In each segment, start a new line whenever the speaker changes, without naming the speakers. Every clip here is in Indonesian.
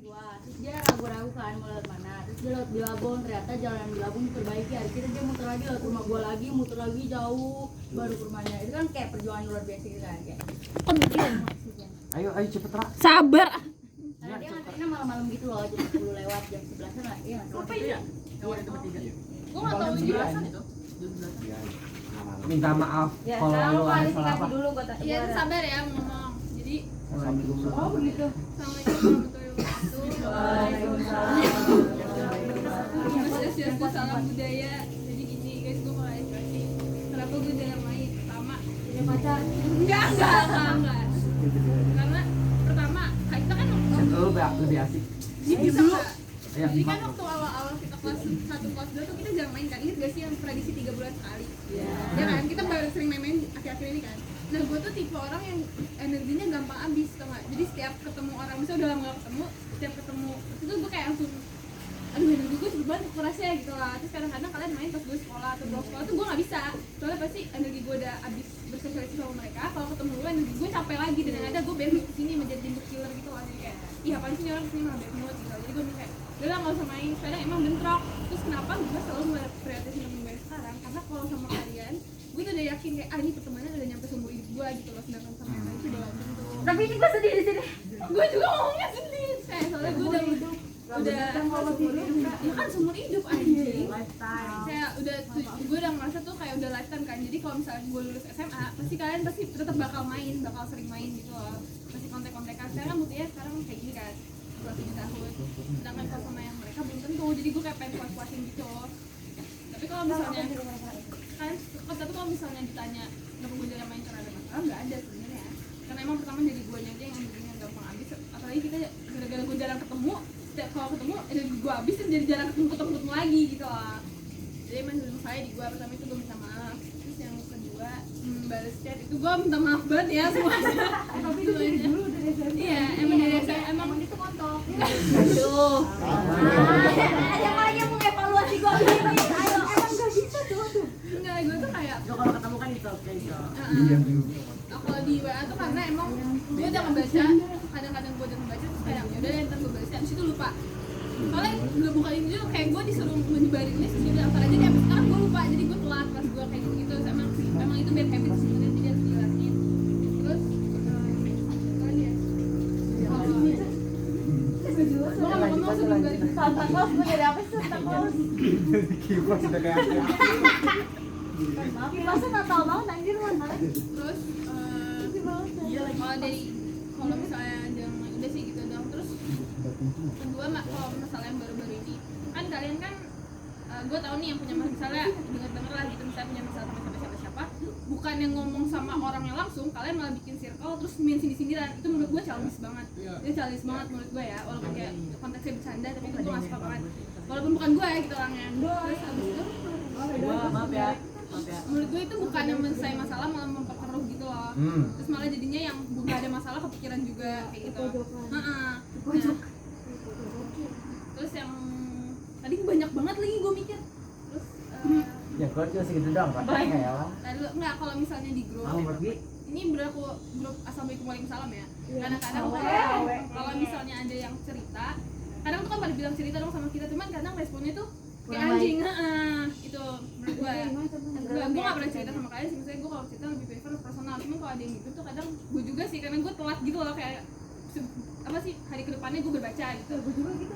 tua. Terus dia ragu-ragu kan mau lewat mana. Terus dia lewat Bilabong, ternyata jalan Bilabong diperbaiki. Akhirnya dia muter lagi lewat rumah gua lagi, muter lagi jauh baru ke rumahnya. Itu kan kayak perjuangan luar biasa gitu kan kayak.
Ayo cepet Ra.
Sabar.
Karena dia ngantrinya malam-malam gitu loh, jam 10 lewat jam 11-an lah. Iya,
Apa itu ya? Yang ada tempat tiga.
Gua enggak tahu sih.
Itu. Jam 11.
Minta maaf
ya,
kalau
sekarang
lu ada salah
klarifikasi
apa.
dulu buat aku.
Iya, sabar ya ngomong. Jadi,
Oh, begitu.
Assalamualaikum warahmatullahi wabarakatuh. Salam budaya. Jadi gini guys, gue mau klarifikasi. Kenapa gue dalam main? Pertama,
Punya pacar.
enggak. Karena pertama, kita kan
Lu lebih asik.
jadi dulu.
Ya,
Jadi kan waktu awal-awal kita kelas 1 kelas 2 tuh kita jarang main kan. Ingat gak sih yang tradisi 3 bulan sekali?
Iya.
Ya kan, kita baru sering main-main akhir-akhir ini kan. Nah, gue tuh tipe orang yang energinya gampang habis, tau gak? Jadi setiap ketemu orang, misalnya udah lama gak ketemu, setiap ketemu itu gue kayak langsung aduh energi gue cepet banget kurasnya gitu lah. Terus kadang-kadang kalian main pas gue sekolah atau belum sekolah tuh gue gak bisa. Soalnya pasti energi gue udah habis bersosialisasi sama mereka. Kalau ketemu gue energi gue capek lagi dan ada gue bad mood kesini menjadi timbuk killer gitu lah. Jadi kayak iya apaan sih orang kesini malah bad mood gitu. Jadi gue kayak udah lah gak usah main, kadang emang bentrok. Terus kenapa gue selalu memprioritaskan temen gue sekarang? Karena kalau sama kalian gue tuh udah yakin kayak ini pertemanan udah nyampe seumur hidup gue gitu loh. Sedangkan sama yang lain tuh belum tentu.
Tapi ini gue sedih di sini.
Gue juga ngomongnya sedih kayak soalnya gue udah ya kan seumur hidup anjing kayak udah gue udah ngerasa tuh kayak udah lifetime kan. Jadi kalau misalnya gue lulus SMA pasti kalian pasti tetap bakal sering main gitu loh, pasti kontak-kontakan. Sekarang kan buktinya sekarang kayak gini kan 27 tahun, sedangkan kalau sama yang mereka belum tentu. Jadi gue kayak pengen puas-puasin gitu loh. Tapi kalau misalnya kan kalau misalnya ditanya kenapa gue jarang main karena ada masalah, nggak ada sebenarnya. Karena emang pertama dari gue aja yang energinya gampang habis, apalagi kita gara-gara gue jarang ketemu. Kalau ketemu energi gue habis dan jadi jarang ketemu lagi gitu lah. Jadi emang saya di gue pertama itu gue minta maaf. Terus yang kedua balas chat itu gue minta maaf banget ya semuanya. Tapi itu dari dulu dari SMA. Iya emang dari SMA emang
itu kontok. Aduh. Ada lagi yang mengevaluasi gue begini. Ayo, emang gak bisa tuh.
enggak, gue tuh kayak
Kalau ketemu kan gitu oke gitu.
kalau di WA tuh karena emang gue udah ngebaca, kadang-kadang gue udah ngebaca terus kayak yaudah deh ntar gue baca, abis itu lupa. Soalnya belum buka ini juga kayak gue disuruh menyebarin ini sesudah antar aja deh, abis sekarang gue lupa, jadi gue telat pas gue kayak gitu-gitu. Emang itu bad habit sebenarnya, jadi harus dijelasin. Terus lagi ya gue gak mau ngomong sebelum dari
Santa Claus gue dari apa sih Santa Claus?
Kipas udah kayak
Maaf, masa Natal banget anjir lu.
terus kalau misalnya udah sih gitu dong. Terus kedua kalau masalah yang baru-baru ini kan kalian kan gue tahu nih yang punya misalnya denger lah gitu, misalnya punya masalah sama siapa bukan yang ngomong sama orangnya langsung, kalian malah bikin circle terus main sindir-sindiran. Itu menurut gue childish banget. Itu childish banget menurut gue ya, walaupun kayak konteksnya bercanda tapi itu gue gak suka banget walaupun bukan gue ya gitu orangnya. Terus abis itu
Maaf ya.
menurut gue itu bukan yang menyelesaikan masalah, malah memperkeruh gitu loh. Terus malah jadinya yang bukan ada masalah kepikiran juga kayak gitu. Nah, terus yang tadi banyak banget lagi gue mikir. Terus
ya kalau cuma segitu doang Pak. Ya.
lalu enggak, kalau misalnya di grup
Mau pergi?
ini grup Assalamualaikum Waalaikumsalam ya. Kadang-kadang kalau misalnya ada yang cerita, kadang tuh kan pada bilang cerita dong sama kita, cuman kadang responnya tuh kayak anjing. Itu menurut gue ya. Gue gak pernah cerita sama kalian sih, misalnya gue kalau cerita lebih prefer personal. Cuman kalau ada yang gitu tuh kadang gue juga sih, karena gue telat gitu loh, kayak apa sih hari kedepannya gue berbaca gitu. Gue juga gitu.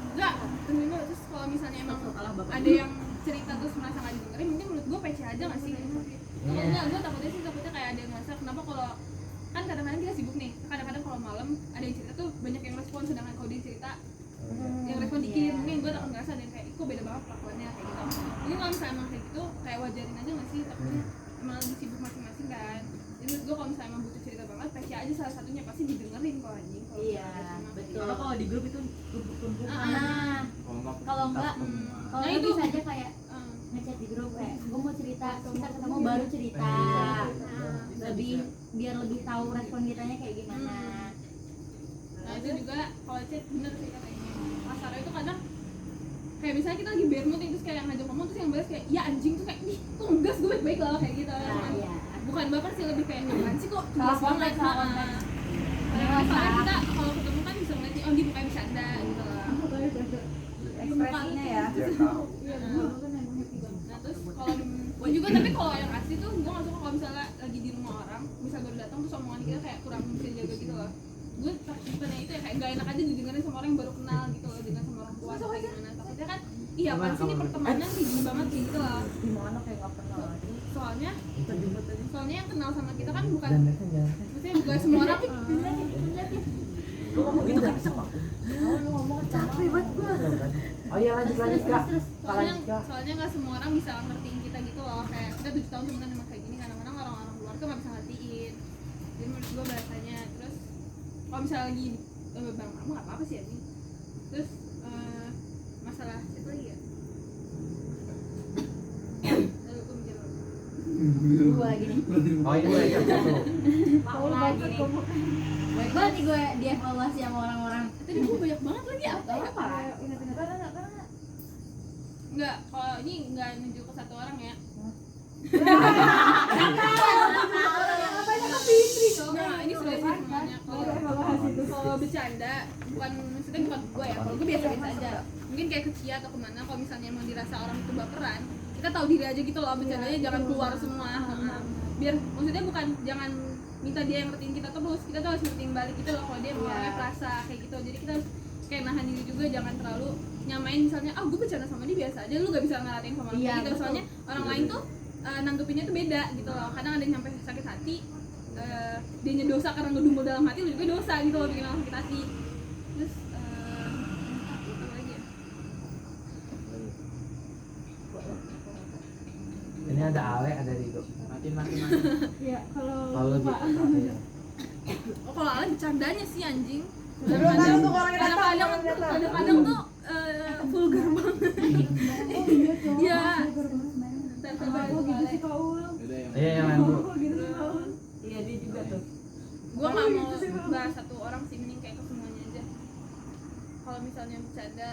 Enggak, terus kalau misalnya emang ada yang cerita terus merasa gak didengerin, mungkin menurut gue PC aja gak sih? Enggak, gue takutnya kayak ada yang ngerasa kenapa kalau kan kadang-kadang kita sibuk nih, kadang-kadang kalau malam ada yang cerita tuh banyak yang respon, sedangkan kalau dia cerita yang respon dikit, mungkin gue takut ngerasa dan kayak kok beda banget pelakuannya kayak gitu. Jadi kalau misalnya emang kayak gitu, kayak wajarin aja gak sih, takutnya emang lagi sibuk masing-masing kan. Jadi menurut gue kalau misalnya emang butuh cerita banget, PC aja salah satunya pasti didengerin kok anjing.
Iya, betul.
Kalau di grup itu kumpul-kumpul.
Kalau enggak, kalau
Nah,
itu
itu
bisa aja kayak ngechat di grup kayak gue mau cerita, kita ketemu baru cerita. Biar lebih tahu respon kitanya kayak gimana.
Nah itu juga kalau chat bener sih katanya. Masalah itu kadang kayak misalnya kita lagi bad mood terus kayak yang ngajak ngomong terus yang balas kayak ya anjing tuh kayak ih kok ngegas gue baik-baik lah kayak gitu.
Iya.
Bukan baper sih, lebih kayak apaan sih kok ngegas banget. Karena kita kalau ketemu kan bisa ngeliat
ekspresinya ya.
Dia tahu.
Nah terus kalau gue juga, tapi kalau yang asli tuh gue nggak suka kalau misalnya lagi di rumah orang, misal baru datang terus omongan kita kayak kurang bisa jaga gitu loh. Gue bukannya itu ya kayak gak enak aja didengerin sama orang yang baru kenal gitu loh, dengan sama orang tua atau kayak gimana. Takutnya kan iya apaan sih ini pertemanan kayak gini banget kayak gitu lah.
Gimana kayak nggak pernah aja.
Soalnya yang kenal sama kita kan bukan,
Dan mereka jangan.
maksudnya bukan semua orang.
Lu ngomong gitu kan sama aku.
Lu ngomong capek banget gua.
Oh iya lanjut Kak.
Soalnya nggak semua orang bisa ngertiin kita gitu loh, kayak kita 7 tahun temenan emang kayak gini, kadang-kadang orang-orang luar tuh nggak bisa ngertiin. Jadi menurut gue bahasanya, terus kalau misalnya lagi bang kamu nggak apa-apa sih ya nih. Terus masalah siapa lagi ya? Lalu gue mikir dulu.
Gue lagi nih.
Oh ini gue ya satu.
Aku lagi nih. Baik banget nih gue dievaluasi sama orang-orang.
Tadi gue banyak banget lagi apa ya?
Ingat-ingat.
Enggak, kalau ini nggak nunjuk ke satu orang ya. Nah, ini sudah sih semuanya. Kalau bercanda, maksudnya bukan gue ya. Kalau gue biasa-biasa aja. Mungkin kayak ke Cia atau kemana. Kalau misalnya emang dirasa orang itu baperan, kita tahu diri aja gitu loh. Bercandanya jangan keluar semua. Biar maksudnya bukan jangan minta dia yang ngertiin kita terus. Kita tuh harus ngertiin balik gitu loh. Kalau dia mau orangnya perasa kayak gitu. Jadi kita harus kayak nahan diri juga, jangan terlalu nyamain misalnya gue bercanda sama dia biasa aja, lu gak bisa ngeratain sama orang gitu. Soalnya orang lain tuh nanggepinnya tuh beda gitu loh. Kadang ada yang nyampe sakit hati, dianya dosa karena ngedumel dalam hati, lu juga dosa gitu loh, bikin orang sakit hati. Terus apa lagi ya?
Ini ada Ale, ada Rido.
Makin.
Iya,
Kalau lebih ya.
Oh kalau Ale bercandanya sih anjing.
Kadang-kadang tuh orangnya datang.
Kadang-kadang tuh vulgar banget. Iya.
Iya yang lain dulu.
Iya dia juga tuh.
Gue nggak mau bahas satu orang sih, mending kayak ke semuanya aja. Kalau misalnya bercanda,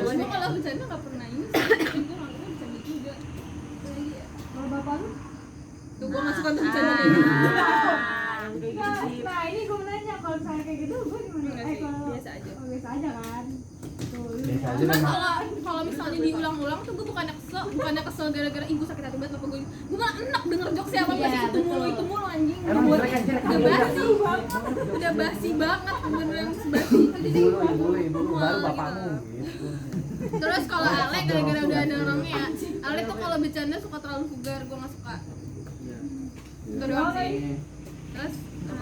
gue kalau bercanda nggak pernah ini sih. Gue nggak pernah bercanda juga. Lagi ya.
Kalau bapak lu?
Tuh gue nggak suka tuh bercanda kayak gitu.
Nah ini gue nanya kalau misalnya kayak gitu gue gimana?
Enggak sih,
Kalau
biasa aja.
biasa aja kan.
Biasa aja
Cuman
memang.
kalau misalnya diulang-ulang tuh gue bukannya kesel gara-gara ibu sakit hati banget apa gue malah enak denger jokes siapa
Iya,
pasti itu mulu anjing.
Emang
Udah
jelek kan
udah basi banget beneran basi. Jadi
Ibu baru bapakmu gitu.
terus kalau Ale gara-gara udah ada orangnya ya, Ale tuh kalau bercanda suka terlalu vulgar, gue nggak suka. Itu doang sih. Terus
Kita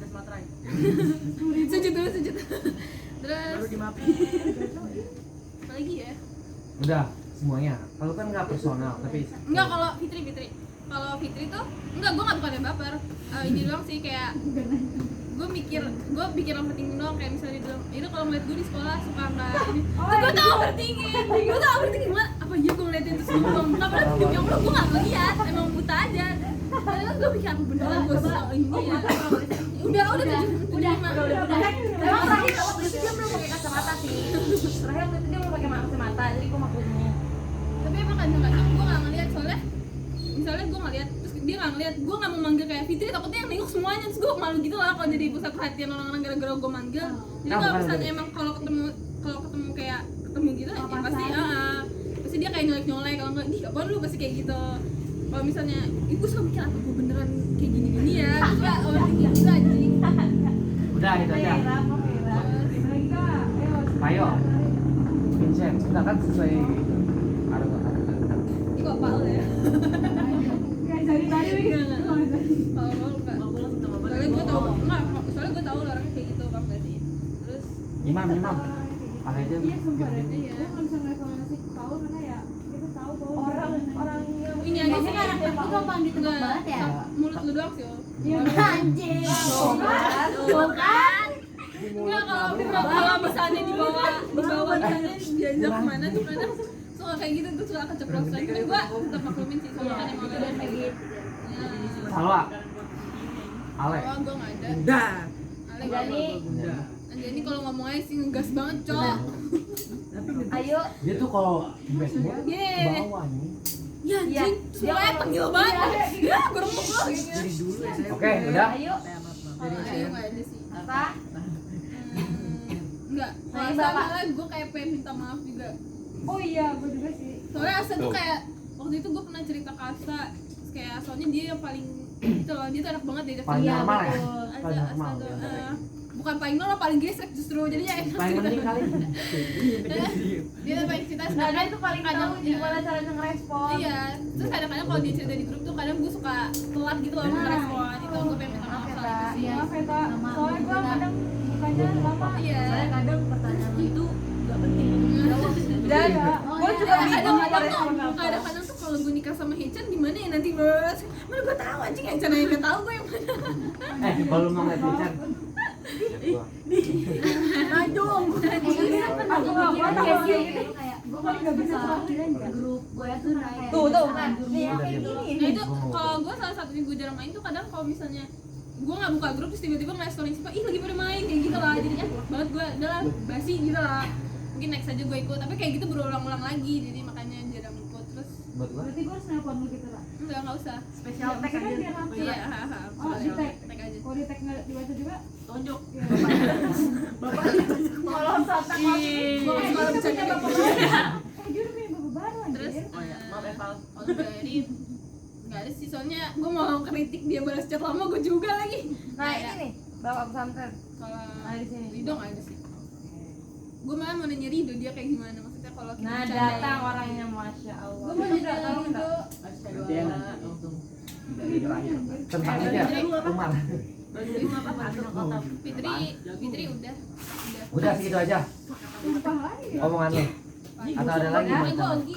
Sumatera.
sujud. Terus
Baru dimaafin.
apa lagi ya?
Udah semuanya. Kalau kan nggak personal tapi.
Enggak, kalau Fitri. Kalau Fitri tuh enggak, gue nggak bukannya baper. Ini doang sih kayak gue pikir overthinking doang, kayak misalnya dia bilang, "Itu kalau ngeliat gue di sekolah suka nggak ini." Tuh gue tau overthinking banget. Apa iya gue ngeliatin terus gue bilang, "Enggak pernah demi Allah gue nggak ngeliat, emang buta aja." Padahal gue pikir aku beneran gue suka ini ya. Udah.
Emang terakhir waktu itu dia belum pakai kacamata sih. Terakhir waktu itu dia belum pakai kacamata, jadi gue maklumnya.
Tapi emang kadang-kadang gue nggak ngeliat, soalnya misalnya gue ngeliat terus dia nggak ngeliat, gue nggak mau manggil kayak Fitri, takutnya yang nengok semuanya, terus gue malu gitu lah kalau jadi pusat perhatian orang-orang gara-gara gue manggil. Jadi kalau misalnya emang kalau ketemu kayak ketemu gitu ya pasti dia kayak nyolek kalau nggak, "Ih apaan lu?" pasti kayak gitu. Kalau misalnya ibu suka mikir apa gue beneran kayak gini ya, terus nggak overthinking gitu anjing.
Udah itu aja. Ayo. Vincent, udah kan sesuai itu.
Ini kok Pak Ul ya?
Kayak dari tadi
Kalau mau lupa. Soalnya gue tahu orangnya kayak gitu kan berarti. Terus
Imam. Ada aja.
Iya sumpah deh.
Iya.
Gue nggak bisa ngevaluasi tahu karena ya kita tahu bahwa orang yang
ini aja sih
Anak itu gampang ditebak banget ya.
Mulut lu doang sih.
Anjing. Bukan.
Enggak, kalau misalnya dibawa misalnya diajak kemana tuh kadang suka kayak gitu tuh, suka keceplosan. Tapi gue tetap maklumin sih, soalnya kan emang ada kayak gitu.
Salwa. Ale.
Oh, gue nggak ada.
Udah.
Ale nggak ada.
Udah.
Anjani kalau ngomongnya sih ngegas banget, Cok.
ayo
Dia tuh kalau di Facebook ke
Iya.
bawah nih.
Ya
Iya.
anjing, terus Sumpah tengil banget. Ya, gue rempuk lo gitu.
Jadi dulu ya saya. Oke, udah.
Ayo.
Kalau ayo nggak ada sih.
Apa?
Enggak.
Nah,
Kalau
Bapak.
malah gue kayak pengen minta maaf juga.
Oh iya, gue juga sih.
Soalnya Asa tuh kayak waktu itu gue pernah cerita ke Asa, terus kayak soalnya dia yang paling itu loh, dia tuh enak banget diajak
Paling
cerita.
normal ya?
Asa,
Paling
Asa
normal,
tuh,
ya.
bukan paling normal, paling gesrek justru jadinya enak.
Paling penting kali.
Dia tuh paling cerita
Nah, dia
sedangkan
tuh paling
kadang
tahu gimana caranya ngerespon.
Iya, terus kadang-kadang kalau dia cerita di grup tuh kadang gue suka telat gitu loh ngerespon. Itu gue pengen minta maaf soal itu sih.
Maaf ya, Kak. Soalnya gue kadang bukannya lama.
Iya.
Soalnya kadang pertanyaan itu nggak penting untuk dijawab.
Dan gue juga bingung
kadang-kadang
ngerespon
tuh
apa.
kadang-kadang tuh kalau gue nikah sama Hechan gimana ya nanti bos. Mana gue tahu anjing Hechan aja nggak tahu gue yang mana.
Kalau mau ngeliat Richard.
Najong.
Aku nggak kuat kayak gini.
Gue paling nggak bisa grup gue tuh naik.
Tuh kan.
Udah
Nah
diam.
itu kalau gue salah satunya gue jarang main tuh kadang kalau misalnya gue nggak buka grup terus tiba-tiba ngeliat story siapa ih lagi pada main kayak gitu lah jadinya pelak banget gue udah lah basi gitu lah mungkin next aja gue ikut tapi kayak gitu berulang-ulang lagi jadi makanya jarang ikut terus
Buat gua.
Berarti gue harus nelfon lu gitu lah.
nggak usah
Spesial tag aja.
iya haha
Oh, di tag.
tag aja
Kalau di tag nggak dibaca juga?
Tonjok.
Kalau satu
gue semalam bercanda
Dia udah punya bapak baru
terus
anjir.
Oh ya, maaf ya, Val.
jadi nggak ada sih soalnya gue mau kritik dia balas chat lama gue juga lagi
Nah, ini nih, Bapak pesantren.
kalau
Ada di sini.
Rido nggak ada sih gue malah mau nanya Rido dia kayak gimana maksudnya kalau kita
Nah,
bercandain.
datang orangnya, Masya Allah.
Gue mau nanya
tahu
Rido.
Nanti enak.
Langsung.
Dari terakhir. Tentang ini ya, Umar.
Fitri udah
Udah segitu aja.
Sumpah lagi.
Omongan lu. Atau ada lagi
Ini gue
macam?
Ogi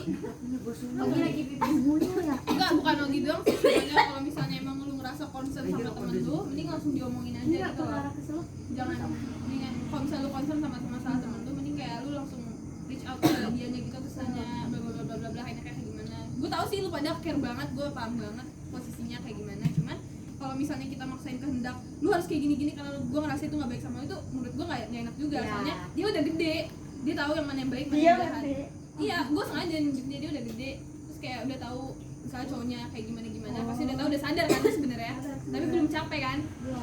Lagi lagi pipis bunyi ya.
enggak bukan Ogi doang sih sebenarnya kalau misalnya emang lu ngerasa concern sama temen lu mending langsung diomongin aja
Enggak,
gitu
ke
loh
arah kesel.
jangan mendingan kalau misalnya lu concern sama masalah temen lu mending kayak lu langsung reach out ke dianya gitu terus tanya bla bla bla bla bla bla enaknya kayak gimana gue tahu sih lu pada care banget gue paham banget posisinya kayak gimana cuman kalau misalnya kita maksain kehendak lu harus kayak gini-gini karena gue ngerasa itu nggak baik sama lu itu menurut gue nggak enak juga
Ya.
soalnya dia udah gede dia tahu yang mana yang baik mana yang jahat iya gue sengaja nunjuk dia udah gede terus kayak udah tahu misalnya cowoknya kayak gimana gimana pasti udah tahu udah sadar kan sebenarnya tapi belum capek kan belum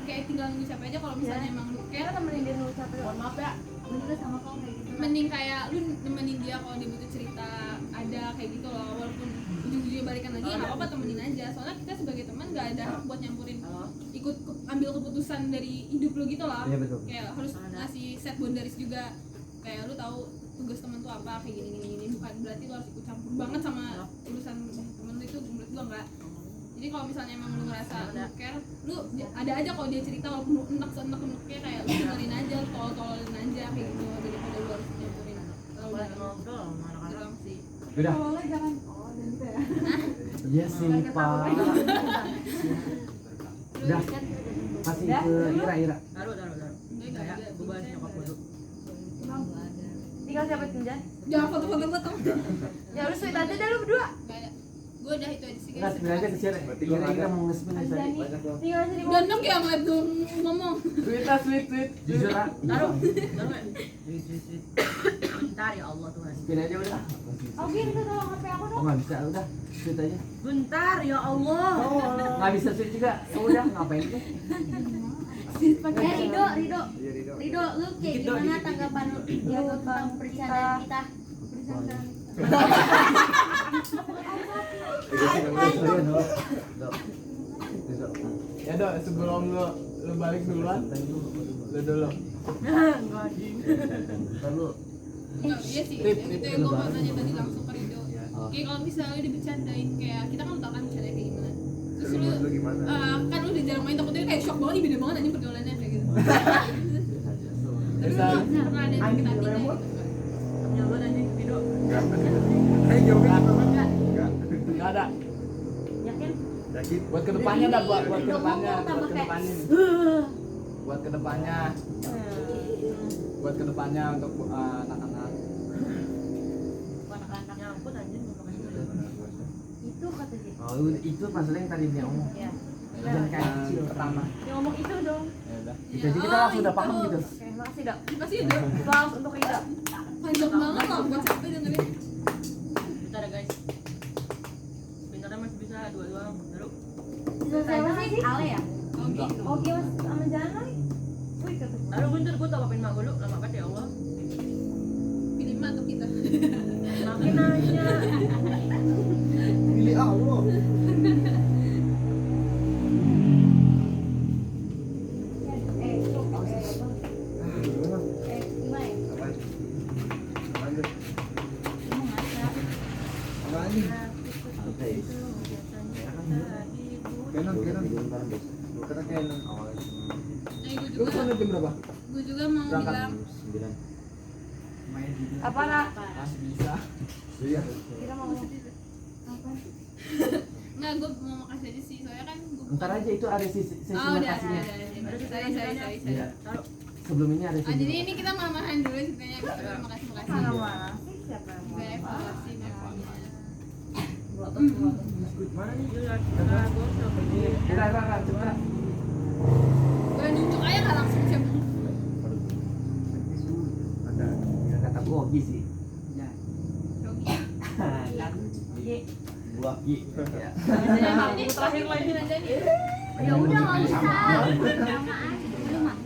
kayak tinggal nunggu capek aja kalau misalnya emang lu care
temenin dia dulu capek.
mohon maaf ya
Bener sama kamu kayak gitu.
mending kayak lu nemenin dia kalau dia butuh cerita ada kayak gitu loh walaupun ujung-ujungnya balikan lagi ya nggak apa-apa temenin aja soalnya kita sebagai teman nggak ada hak buat nyampurin ambil keputusan dari hidup lu gitu loh
Iya betul.
kayak harus ngasih set boundaries juga kayak lu tahu tugas teman tuh apa kayak gini bukan berarti lu harus ikut campur banget sama urusan temen lu itu menurut gua enggak jadi kalau misalnya emang lu ngerasa lu care lu ada aja kalau dia cerita walaupun lu enek-eneknya kayak lu dengerin aja lu tolol-tololin aja kayak gitu daripada lu harus nyampurin
Boleh ngobrol sama anak-anak.
doang sih
Udah.
Kalau lo jangan oh dan gitu ya.
Iya sih, Pak. Udah. Kasih ke Ira.
Taruh.
enggak
Ya,
ada
gue bahas nyokap gue dulu.
Tinggal siapa Tinjan?
jangan foto-foto gua tuh
Ya udah sweet aja dah lu berdua.
enggak ada gua udah itu aja sih
Enggak,
guys
sebenarnya ke Ira. Ira mau nge-spin tadi.
Tinggal sini
udah enak ya ngeliat dong ngomong
Sweet. Jujur ah.
Taruh. Sweet. Bentar ya Allah Tuhan.
Spin aja udah.
Oke, itu tolong HP aku
Oh,
dong.
nggak bisa, udah. Sweet aja.
Bentar ya Allah.
Nggak bisa sweet juga. Ya udah, ngapain sih?
Rido, lu kayak gimana tanggapan lu tentang percandaan kita?
Ya dok, sebelum lu balik duluan, lu dulu.
Perlu.
Enggak, iya sih, itu yang gue mau tanya tadi langsung ke Rido kayak kalau misalnya udah bercandain kayak kita kan tau kan bercandanya kayak gimana terus lu kan lu udah jarang main takutnya kayak shock banget nih beda banget anjing pergaulannya kayak gitu terus lu pernah ada yang sakit hatinya gitu
Nyawa anjing video.
Enggak ada.
Yakin?
Buat kedepannya dah, buat
Rido
kedepannya,
ngomong tambah
buat
kayak,
kedepannya. Buat kedepannya, buat kedepannya untuk anak-anak.
Anak-anak nyangkut anjing.
itu kata dia.
Oh, itu masalah yang tadi dia ngomong.
Ya.
Jangan kayak kecil.
Pertama.
Dia ngomong itu dong.
Ya udah.
Itu aja kita langsung udah paham gitu.
Oke, makasih Dak.
masih ada
Flowers untuk Ida.
panjang banget loh gue capek dengerin
Bentar ya guys.
dua baru.
Siapa sih? Ale ya?
Oke mas, sama jalan kali. Wih kata gue. Aduh bener gue tau apain mak gue lu, lama banget ya Allah.
Pilih emak atau kita?
Makin aja.
Pilih Allah.
Gimana ya?
Apaan? Apaan tuh?
Mau ngaca.
Apaan nih? Canon. Kata Canon.
Gue
Lu
juga,
sana jam berapa?
gue juga mau bilang
Main video.
Apa nak?
Masih bisa. Iya.
Kita mau
nggak, gue mau makasih aja sih, soalnya kan gue
Ntar aja itu ada sesi
oh udah
makasihnya.
sorry.
Iya. Sebelum ini ada
Ah,
sesi.
jadi ini kita marah-marahan dulu ceritanya, kita terima kasih
mana sih siapa yang mau?
udah evaluasi makanya.
Mana nih?
Enggak, cepat.
Gue nunjuk aja nggak langsung siapa.
Ada.
Ya kata Gogi sih.
Ya.
Kan.
Gua.
Iya.
Ini terakhir lagi aja nih.
Ya udah nggak usah. Lu mah.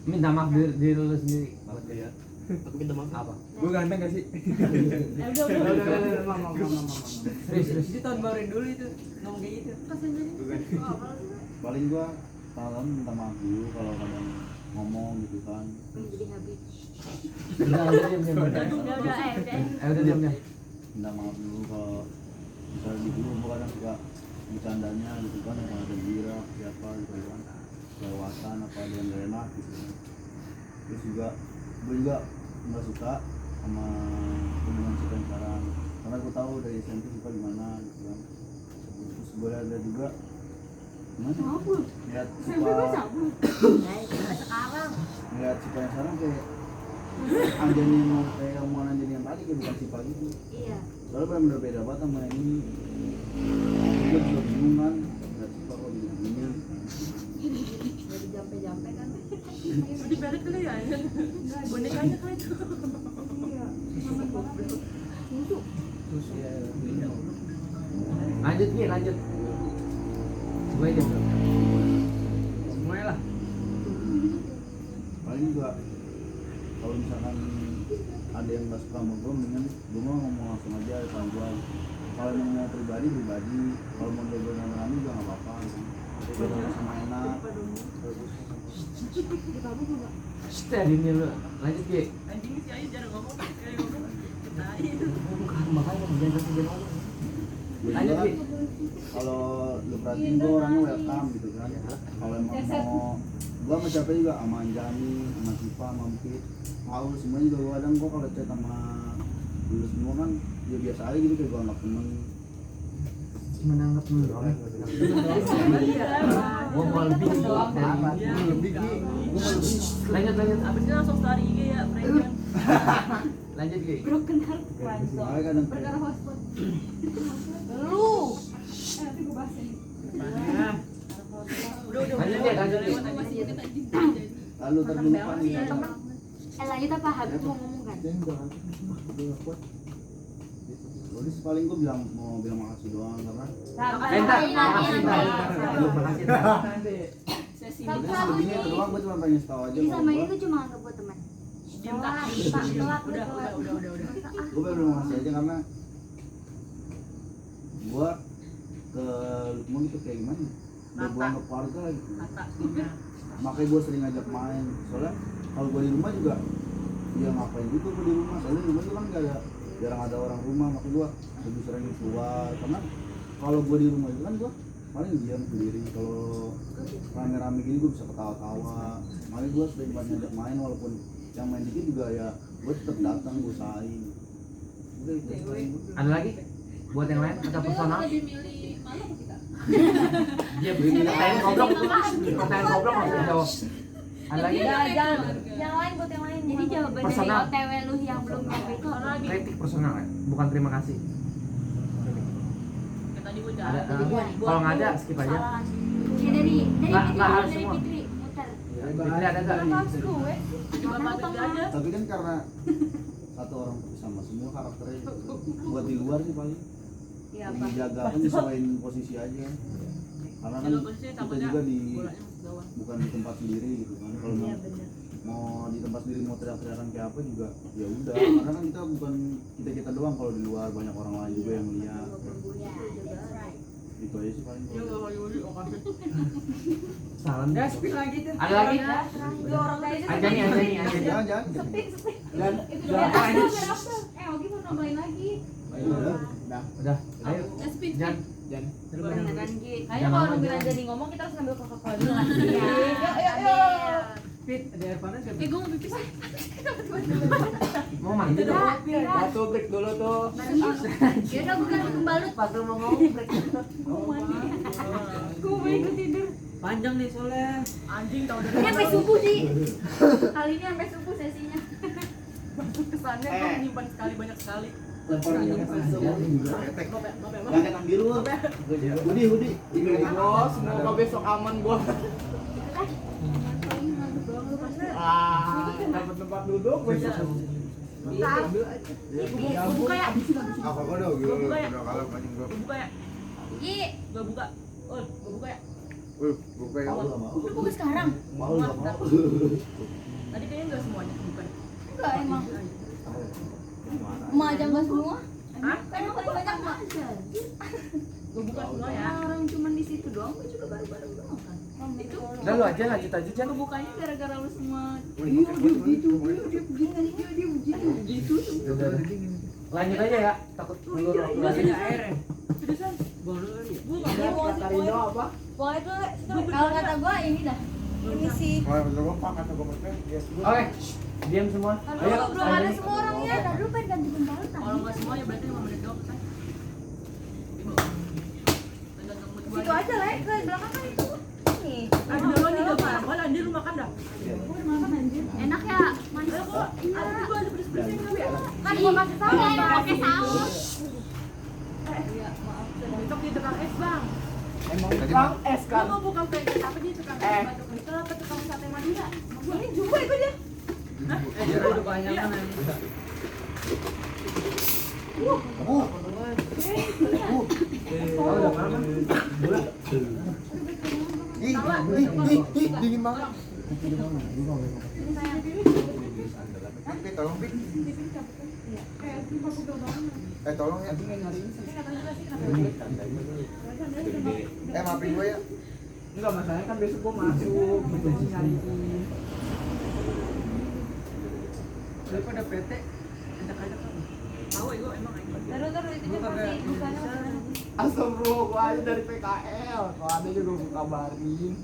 Minta maaf diri lu sendiri.
Iya.
Aku minta maaf.
Apa?
Gua ganteng gak sih?
Udah, mama. Serius.
Itu tahun baru dulu itu ngomong kayak gitu.
Paling gua salam minta maaf dulu kalau kadang ngomong gitu kan.
Jadi habis.
Udah, diam.
Udah.
Diam.
Minta maaf dulu kalau misalnya di dulu gua kadang suka bercandanya gitu kan, kalau ada bira siapa gitu kan, kelewatan apa ada yang gak enak gitu kan. Terus juga gua juga nggak suka sama hubungan kita yang sekarang, karena gua tahu dari SMP suka gimana gitu kan. Terus gua ada juga gimana? Lihat suka
Sekarang.
ngeliat Sipa yang sekarang kayak Anjani mau kayak omongan Anjani yang tadi kayak bukan Sipa gitu.
Iya.
Soalnya benar-benar beda banget sama yang ini. Gue juga bingung kan ngeliat Sipa kok gini.
Jadi jampe-jampe kan.
Dibalik kali ya. Bonekanya kali itu.
Terus ya.
Lanjut. Gue aja.
Semuanya lah.
Paling juga kalau misalkan ada yang nggak suka sama gue, mendingan gue mau ngomong langsung aja depan gue. Kalau emang mau pribadi, kalau mau ngobrol rame-rame juga nggak apa-apa. Ngobrol sama enak.
Ini lu. Lanjut, Ki.
Anjing si Ayu jarang ngomong, sekali ngomong. Ketain.
Bukan, makanya jangan ngomong.
Gue
Lanjut,
juga
Ki.
kalau lu perhatiin gue orangnya welcome gitu kan. Kalau emang mau gue sama siapa juga, sama Anjani, sama Sipa, sama Mpit, Paul, semuanya juga gue kadang gue kalau chat sama dulu semua kan ya biasa aja gitu, kayak gue anggap temen.
Menanggap lu. Gua mau lebih dari
Lebih Ki. Gua mau lebih.
lanjut.
Abis itu langsung story IG ya, prank.
Lanjut, Ki.
Broken heart.
Makanya kadang
Perkara hotspot. Lu.
Nanti gue bahas ini.
Udah.
Lanjut, Ki.
Gue masih inget aja.
lalu terlupa nih.
Lanjut apa Habib mau ngomong kan?
Jangan jangan. Udah nggak kuat.
Jadi paling gue mau bilang makasih doang karena
Entar, makasih. Lu makasih.
Sesi
sebenarnya selebihnya itu doang, gue cuma pengen tahu aja.
Jadi sama ini tuh cuma anggap buat teman.
Diam tak. Udah.
Gue pengen bilang makasih aja karena gue ke Lukman itu kayak gimana? Udah gue anggap keluarga gitu. Makanya gue sering ngajak main. Soalnya kalau gue di rumah juga, ya ngapain juga gue di rumah. Soalnya di rumah itu kan gak ada, jarang ada orang rumah. Makanya gue lebih sering keluar. Karena kalau gue di rumah itu kan gue paling diam sendiri. Kalau rame-rame gini gue bisa ketawa-tawa. Makanya gue sering banyak ngajak main, walaupun yang main dikit juga ya gue tetap datang, gue usahain. Udah itu paling gue.
Ada lagi? Buat yang lain atau personal?
lebih milih malu apa kita?
Dia pertanyaan goblok harus dijawab. Ada lagi?
Jangan. Yang lain buat yang lain.
Jadi jawaban dari
Personal.
OTW lu yang belum nyampe itu apa?
Kritik personal ya, bukan terima kasih.
Kayak tadi gue
Ada,
jalan.
kalau nggak ada skip aja.
Ya dari
Nggak harus
Fitri,
semua.
Fitri muter.
Fitri ada nggak?
Mana tengah?
Tapi kan karena satu orang sama semua karakternya buat di luar sih paling.
Iya apa?
dijaga kan sesuaiin posisi aja. Karena kan kita juga di bukan di tempat sendiri gitu kan. Kalau
Iya benar.
mau di tempat sendiri mau teriak-teriakan kayak apa juga ya udah, karena kan kita bukan kita doang, kalau di luar banyak orang lain juga yang lihat. Itu aja sih paling.
Salam
Ya,
guys.
speak lagi tuh.
Ada lagi?
Dua orang kayak itu.
Aja nih.
Jangan.
Dan
Itu
jangan
biar
aja.
Ogi mau nambahin lagi.
Udah.
Udah. Ayo.
Speed.
Jan.
Beneran Gi.
Kayaknya kalau nungguin aja nih ngomong kita harus ngambil Coca-Cola dulu kan.
Fit, ada air panas ya?
Gue mau pipis.
Mau mandi dong.
Satu break dulu tuh.
Ya udah bukan pembalut.
Pas lu mau ngomong break.
Gue mau ikut tidur.
Panjang nih soalnya.
Anjing tau
Ini sampai subuh sih. Kali ini sampai subuh sesinya.
kesannya kok menyimpan sekali banyak sekali.
Lempar aja jaket ambil lu. Hudi.
Oh, semoga besok aman gua. Dapat tempat duduk besok.
Buka ya.
Apa kau dah? Udah kalah paling gua.
Buka ya.
Gi,
Gua buka. Gua buka ya.
Buka ya.
udah buka sekarang.
Mau enggak mau.
Tadi kayaknya enggak semuanya buka.
Enggak emang. Emak aja enggak semua.
Hah?
Kan yang paling banyak emak.
Gua buka semua ya.
Orang cuma di situ doang, gue juga baru-baru doang kan. Itu
Udah lu aja lanjut aja Jan.
bukanya gara-gara lu semua.
Iya,
Dia begitu.
Lanjut aja ya. Takut dulu waktu lagi.
Ada air ya? Buang dulu kali ya?
Karino apa?
Pokoknya itu kalau kata gua ini dah. Ini sih.
Wah, lu pak kata gua pakai. Yes, gua.
Oke. Diam semua.
Aduh, belum ada semua orangnya. Tadi lu pengen ganti pembalut
Kalau
tadi.
enggak semuanya berarti 5 menit doang selesai.
Situ aja lah, ke belakang kan itu. Nih.
Ada dulu nih enggak apa-apa. Anjir lu makan dah.
Gua udah makan anjir. Enak ya? Manis kok. Iya.
Gua ada pedes-pedesnya enggak ya?
Kan gua kasih saus. Pakai saus.
Besok di tukang es, Bang.
Emang tukang es
Gua
kan?
mau buka franchise apa dia tukang es batu krikil apa tukang sate Madura? Ini juga itu dia.
Udah banyak kan ini.
Oh, udah malam.
Dingin banget. Oke, tolong Pik. Tolong ya. Maafin gue ya.
Enggak, masalahnya kan besok gua masuk gitu nyariin.
Daripada PT, ajak-ajak kan.
Tahu ya gua emang aja.
Taruh itu
Gua kagak
masih bukanya masih.
Astagfirullah, gua aja dari PKL. Kalau ada juga gua kabarin.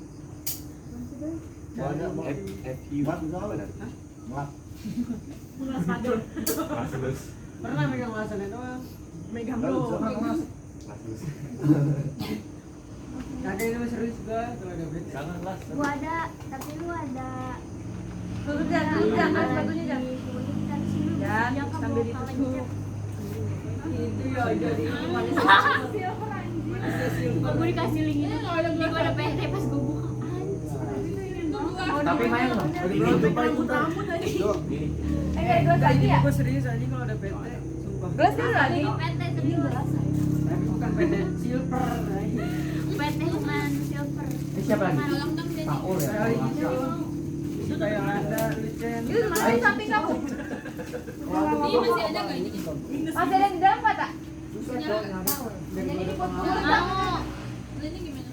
Ada Mat enggak? Mat.
Pernah megang lasannya doang.
Megang
Enggak
lu.
bisa Mas.
Ada yang serius juga kalau ada PT.
Jangan kelas.
Gua ada, tapi lu ada.
Tuh jangan batunya jangan.
Dan
sambil ditusuk.
Itu ya jadi
Gue dikasih link ini kalau gue ada PT pas gue buka.
Tapi main loh.
Tuh.
Gelas
Kayak
lagi
gini
ya?
gue serius aja kalau ada PT. Sumpah.
Gelas dulu lagi.
PT tapi gelas.
Tapi bukan PT silver.
PT dengan silver.
Siapa lagi?
Dalam kan jadi.
Paul ya.
Kayak gitu. Itu kayak ada licen.
Itu mana di samping kamu?
Ini masih ada enggak ini?
Masih ada di dalam Pak, Tak?
Susah cowok nyari.
Jadi ini buat gue.
Mau. Ini gimana?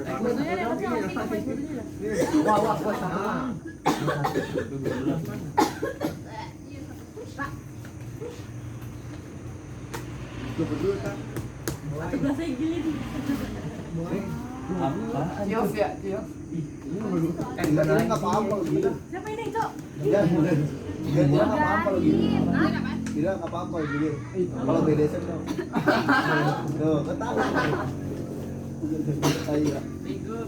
Batunya ada pasti samping apa batunya?
Wah, gua sama.
Itu berdua kan.
Satu gelasnya gini nih.
Cios ya, cios.
Enggak apa-apa gitu.
Siapa ini, Cok?
Dia enggak apa-apa lagi. Tidak apa-apa gitu. Kalau BDSM dong. Tuh, ketawa. Iya.
Bigo.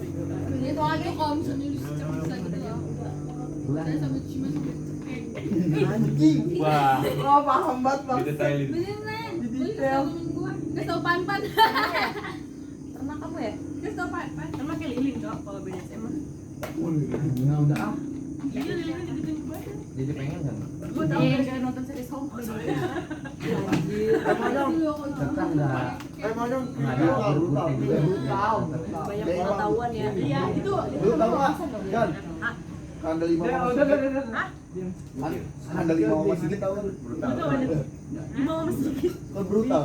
Ini tuh lagi kalau misalnya di cerita gitu ya. Saya sama Cima
Anjing.
Wah.
Oh, paham banget, Bang.
Didetailin.
beneran.
Di
Gue
detail.
temen gue. Kasih tau Pan-Pan.
Ternak kamu ya?
Kasih tau Pan-Pan.
Ternak kayak lilin, Cok, kalau BDSM mah.
Udah ah.
Iya, lilinnya gitu-gitu badan.
Jadi pengen nggak?
Gue tau gara-gara nonton series Homo soalnya.
Serta nggak
Mau dong.
nggak ada
brutal.
brutal.
Banyak pengetahuan ya. Iya, itu
Lu tahu nggak? Kan? Kandel 5
Ya
Mama
udah
Sigit.
udah.
Kan? Kandel 5 Mama Sigit tahu kan? Brutal.
di bawah sedikit.
Kan brutal.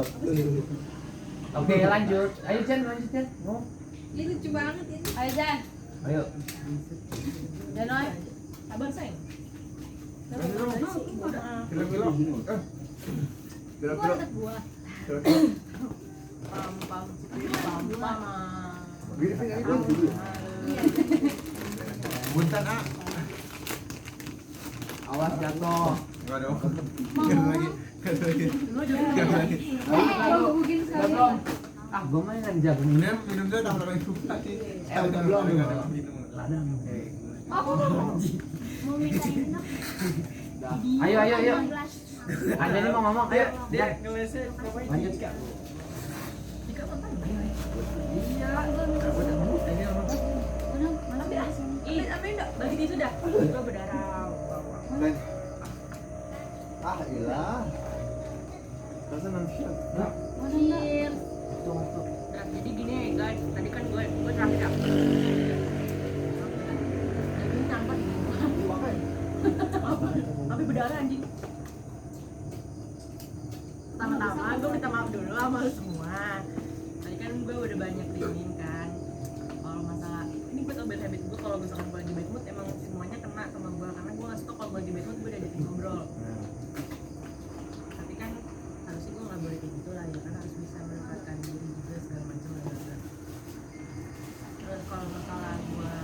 Oke lanjut. Ayo Jan lanjut Jan. Mau?
Ini lucu banget ini.
Ayo Jan.
Ayo.
Janoy. Sabar sayang.
Kilo-kilo. Kilo-kilo.
Buah.
Pam.
Gini Vin, ini kan dulu. Buntan ah.
Awas jatuh.
Enggak dong. Jangan lagi. Jangan lagi.
Mungkin sekali.
Belum. Ah, gue mainan jagung.
Minum dulu tahu namanya lupa sih.
Belum.
Minum.
Ladang.
Mau minta enak.
Ayo. Ada nih mau ngomong. Ayo. Dia lanjut.
Ambil enggak? Bagi dia sudah. Gue berdarah.
Dan
Ah, ilah.
rasa nanti.
Anjir.
Nah, jadi gini guys, tadi kan gue terakhir ya. Ini nyamper tapi berdarah anjing. Pertama-tama gue minta maaf dulu sama lu semua. Tadi kan gue udah banyak diinin kan. Kalau masalah ini gue tau bad habit gue, kalau misalkan gue lagi bad mood emang semuanya kena sama gue, karena gue gak suka kalau gue lagi bad mood gue diajakin ngobrol. Tapi kan harusnya gue gak boleh kayak gitu lah ya, kan harus bisa menempatkan diri juga segala macam. Terus kalau masalah gue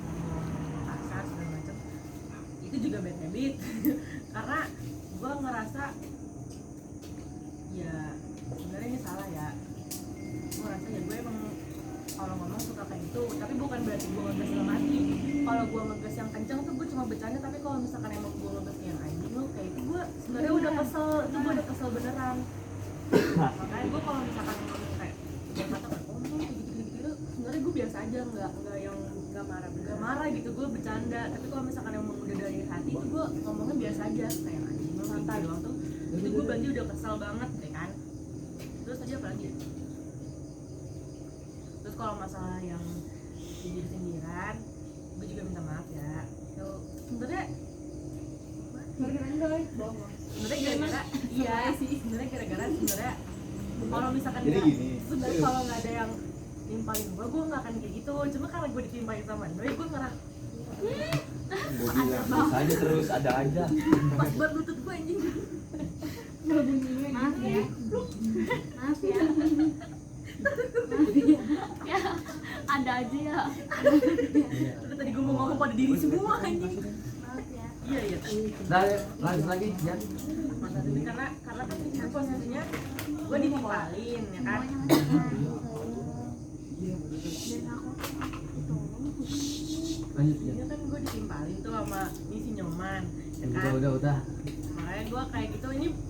ngomong kasar segala macam, itu juga bad habit. Karena gue ngerasa ya sebenarnya ini salah ya. Gue ngerasa ya gue emang kalau ngomong suka kayak gitu, tapi bukan berarti gue ngegas dalam hati. Kalau gue ngegas yang kenceng tuh gue cuma bercanda, tapi kalau misalkan emang gue ngegas yang anjing lo kayak itu, gue sebenarnya udah kesel, itu gue udah kesel beneran. Makanya gue kalau misalkan ngomong kayak dia kata ngomong kayak gitu sebenarnya gue biasa aja, nggak yang nggak marah gitu, gue bercanda. Tapi kalau misalkan emang udah dari hati itu gue ngomongnya biasa aja kayak anjing lo santai doang tuh, itu gue berarti udah kesel banget ya kan. Terus tadi apa lagi ya? Terus kalau masalah yang sindir-sindiran, gue juga minta maaf ya. Tuh sebenarnya gara-gara iya sih, sebenarnya kalau misalkan
Jadi gini.
sebenarnya kalau nggak ada yang nimpalin gue nggak akan kayak gitu. Cuma karena gue ditimpalin sama Doi, gue ngerasa
Gue bilang.
Biasanya terus ada aja.
pas buat lutut gue anjing.
Maaf ya. Maaf ya. Ya, ada aja ya.
Terus tadi gue mau ngomong pada diri semua anjing.
Maaf ya.
Iya.
Nah, lanjut lagi Jan.
Masa ini karena kan posisinya gue ditimpalin ya kan.
Lanjut Jan.
Ini kan gue ditimpalin tuh sama si Nyoman ya kan.
Udah.
Makanya gue kayak gitu,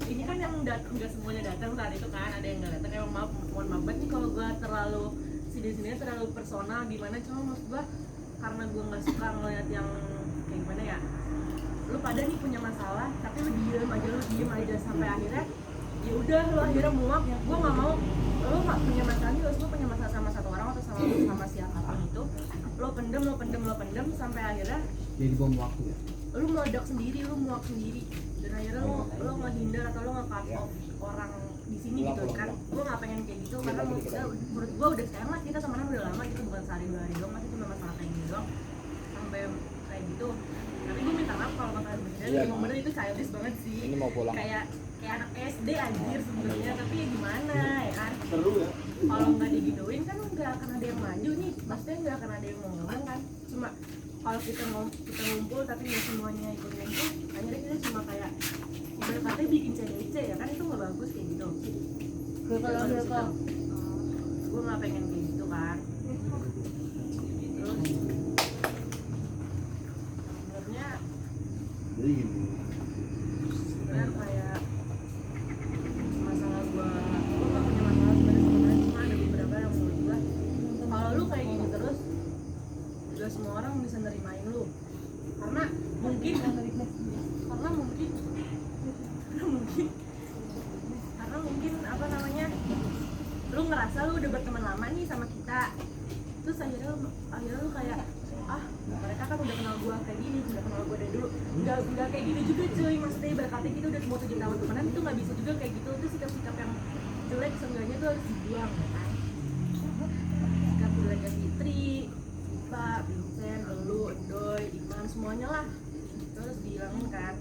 ini kan yang nggak semuanya datang saat itu kan, ada yang nggak datang. Emang mohon maaf banget nih kalau gue terlalu sini terlalu personal gimana. Cuma maksud gue karena gue nggak suka ngeliat yang kayak gimana ya, lu pada nih punya masalah tapi lu diem aja sampai akhirnya ya udah lu akhirnya muak. Gue nggak mau lu nggak punya masalah nih, lu punya masalah sama satu orang atau sama siapapun itu, lu pendem sampai akhirnya
Jadi bom waktu ya.
lu meledak sendiri, lu muak sendiri, dan akhirnya lu ngehindar atau lu nge-cut off orang di sini gitu kan. Gue nggak pengen kayak gitu, karena menurut gue udah sekarang lah kita temenan udah lama gitu, bukan sehari 2 hari doang, masih cuma masalah kayak gini doang sampai kayak gitu. Tapi gue minta maaf kalau masalah begini, emang bener itu childish banget sih.
Ini mau pulang.
Kayak anak SD anjir sebenarnya, tapi ya gimana ya kan.
Seru ya.
Kalau nggak digituin kan nggak akan ada yang maju nih, maksudnya nggak akan ada yang mau ngomong kan. Cuma kalau kita ngumpul tapi nggak semuanya ikut ngumpul, akhirnya kita cuma kayak ibarat katanya bikin CDC ya kan, itu nggak bagus kayak gitu. Gue nggak pengen kayak gitu kan. Terus sebenarnya
Jadi gini.
kayak masalah gue nggak punya masalah sebenarnya, cuma ada beberapa yang menurut gue kalau lu kayak gini terus gak semua orang bisa nerimain lu, karena mungkin sih. Karena mungkin apa namanya, lu ngerasa lu udah berteman lama nih sama kita, terus akhirnya lu kayak mereka kan udah kenal gua kayak gini, udah kenal gua dari dulu. Nggak kayak gitu juga cuy, maksudnya berarti kita udah mau 7 tahun temenan, itu nggak bisa juga kayak gitu. Itu sikap-sikap yang jelek seenggaknya tuh harus dibuang ya kan. Sikap jeleknya Fitri, Pak, Vincent, lu, Doy, Iman, semuanya lah itu harus dihilangin kan.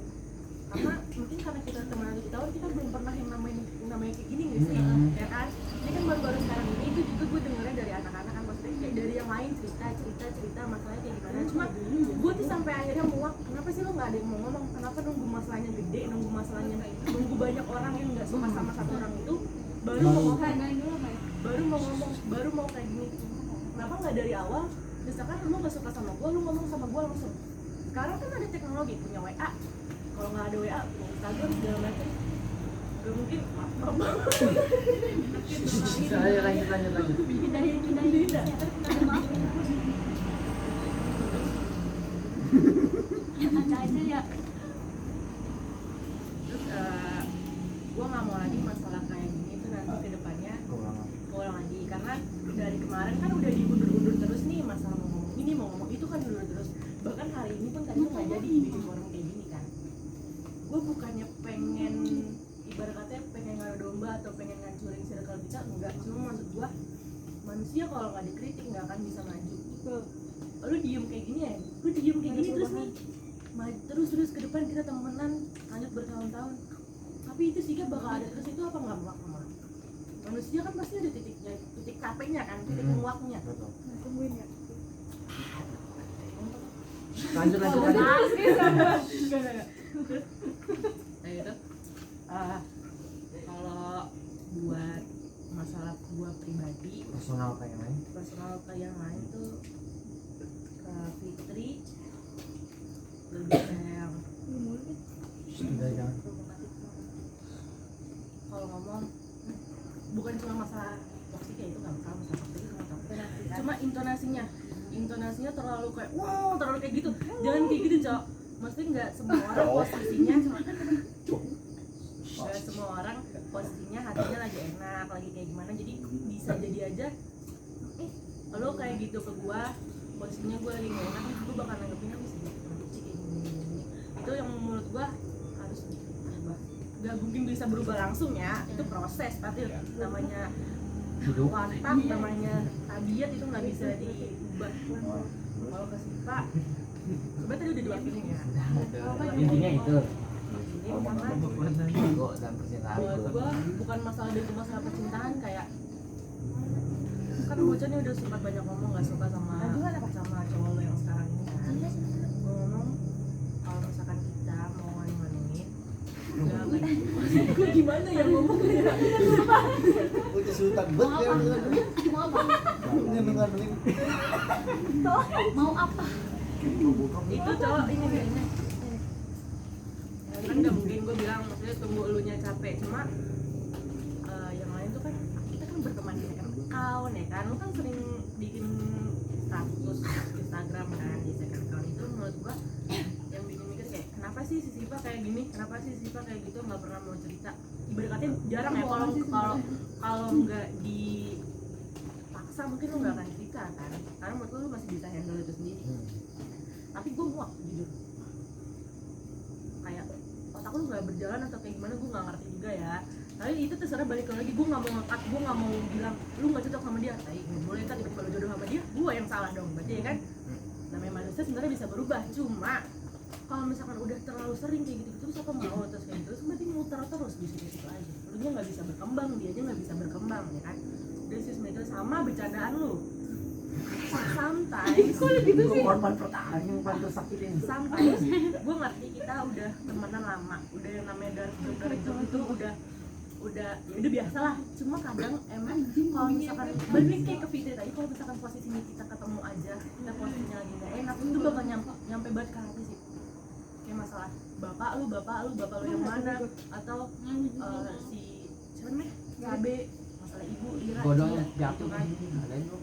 Karena mungkin karena kita temenan 7 tahun, kita belum pernah yang namanya kayak gini nggak sih, ya kan. Ini kan baru-baru sekarang ini, itu juga gue dengernya dari anak-anak kan, maksudnya kayak dari yang lain cerita masalahnya kayak gimana. Cuma gue tuh sampai akhirnya muak, kenapa sih lo nggak ada yang mau ngomong, kenapa nunggu masalahnya gede, nunggu banyak orang yang nggak suka sama satu orang itu baru mau ngomong, baru mau kayak gini. Kenapa nggak dari awal, misalkan lo nggak suka sama gue, lo ngomong sama gue langsung. Sekarang kan ada teknologi, punya WA, kalau nggak ada WA punya Instagram segala macam, gak mungkin
lanjut
pindahin ada aja ya.
Terus gue nggak mau lagi masalah kayak gini tuh nanti ke depannya keulang lagi, karena dari kemarin kan udah diundur-undur terus nih, masalah mau ngomong ini mau ngomong itu kan diundur terus. Bahkan hari ini pun tadi nggak jadi bikin forum kayak gini kan. Gue bukannya pengen ibarat katanya pengen ngadu domba atau pengen ngancurin circle kita, enggak. Cuma maksud gue, manusia kalau nggak dikritik nggak akan bisa maju. Lu diem kayak gini ya, lu diem kayak gini terus nih terus ke depan kita temenan lanjut bertahun-tahun, tapi itu sikap bakal ada terus. Itu apa nggak muak sama manusia kan, pasti ada titik capeknya kan, titik muaknya. Tungguin ya,
lanjut
itu kalau buat masalah gua pribadi
personal kayak yang lain.
Personal ke yang lain tuh ke Fitri lebih kayak
Jangan.
kalau ngomong bukan cuma masalah toksik ya, itu nggak masalah, masalah toksik itu nggak tahu. Cuma intonasinya terlalu kayak wow, terlalu kayak gitu. Jangan kayak gitu, Cok. Maksudnya nggak semua orang posisinya hatinya lagi enak, lagi kayak gimana, jadi bisa jadi aja lo kayak gitu ke gua, posisinya gua lagi nggak enak, gua bakal nanggepinnya bisa gitu kayak gini. Itu yang menurut gua harus nggak mungkin bisa berubah langsung ya, itu proses. Tapi namanya watak, namanya tabiat itu nggak bisa diubah. Kalau ke Siva sebenarnya tadi udah diwakilin ya,
Intinya itu.
ini karena
Ego dan percintaan.
buat gue bukan masalah itu, masalah percintaan. Kayak kan bocah nih udah sempat banyak ngomong gak suka sama cowok lo yang sekarang ini kan. Gue ngomong kalau misalkan kita mau nganu-nganuin gue gimana ya ngomongnya.
Udah sultan bet ya udah.
Mau apa? Mau apa?
Itu cowok ini kayaknya kan gak mungkin gue bilang, maksudnya tunggu elunya capek. Cuma yang lain tuh kan kita kan berteman di second account ya kan, lu kan sering bikin status Instagram kan di second account. Itu menurut gue yang bikin mikir kayak kenapa sih si Siva kayak gini, kenapa sih si Siva kayak gitu, nggak pernah mau cerita. Ibaratnya jarang ya, kalau nggak dipaksa mungkin lu nggak akan cerita kan, karena menurut lu masih bisa handle itu sendiri. Tapi gue muak jujur, kayak otak lu nggak berjalan atau kayak gimana, gue nggak ngerti juga ya. Tapi itu terserah, balik lagi gue nggak mau ngekat, gue nggak mau bilang lu nggak cocok sama dia. Tapi nggak boleh kan, tiba-tiba lu jodoh sama dia, gue yang salah dong berarti ya kan. Namanya manusia sebenarnya bisa berubah, cuma kalau misalkan udah terlalu sering kayak gitu terus apa mau terus kayak gitu, terus berarti muter terus di situ aja. Lu nya nggak bisa berkembang, dia aja nggak bisa berkembang ya kan. Udah sih sebenarnya sama bercandaan lu. Sometimes
korban pertahanan yang paling tersakitin.
Sometimes gue ngerti kita udah temenan lama, udah yang namanya dari jauh itu udah ya udah biasa lah. Cuma kadang emang kalau misalkan balik kayak ke Fitri tadi, kalau misalkan posisinya kita ketemu aja, kita posisinya lagi nggak enak, itu bakal nyampe banget ke hati sih. Kayak masalah bapak lu yang mana, atau si siapa namanya Cabe, masalah ibu Ira,
Godongnya
gitu
jatuh
kan.
Ada belum?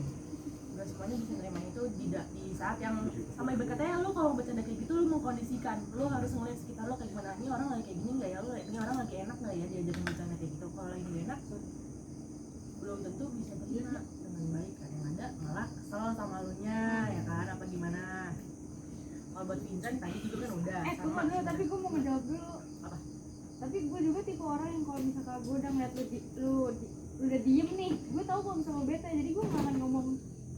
Gak semuanya bisa nerima itu di saat yang sama. Ibarat katanya lu kalau bercanda kayak gitu lu mengkondisikan, lu harus ngeliat sekitar lu kayak gimana, ini orang lagi kayak gini nggak ya, ini orang lagi enak nggak
gue juga tipe orang yang kalau misalkan gue udah ngeliat lu udah diem nih, gue tahu kalau misalnya lu bete, jadi gue nggak akan ngomong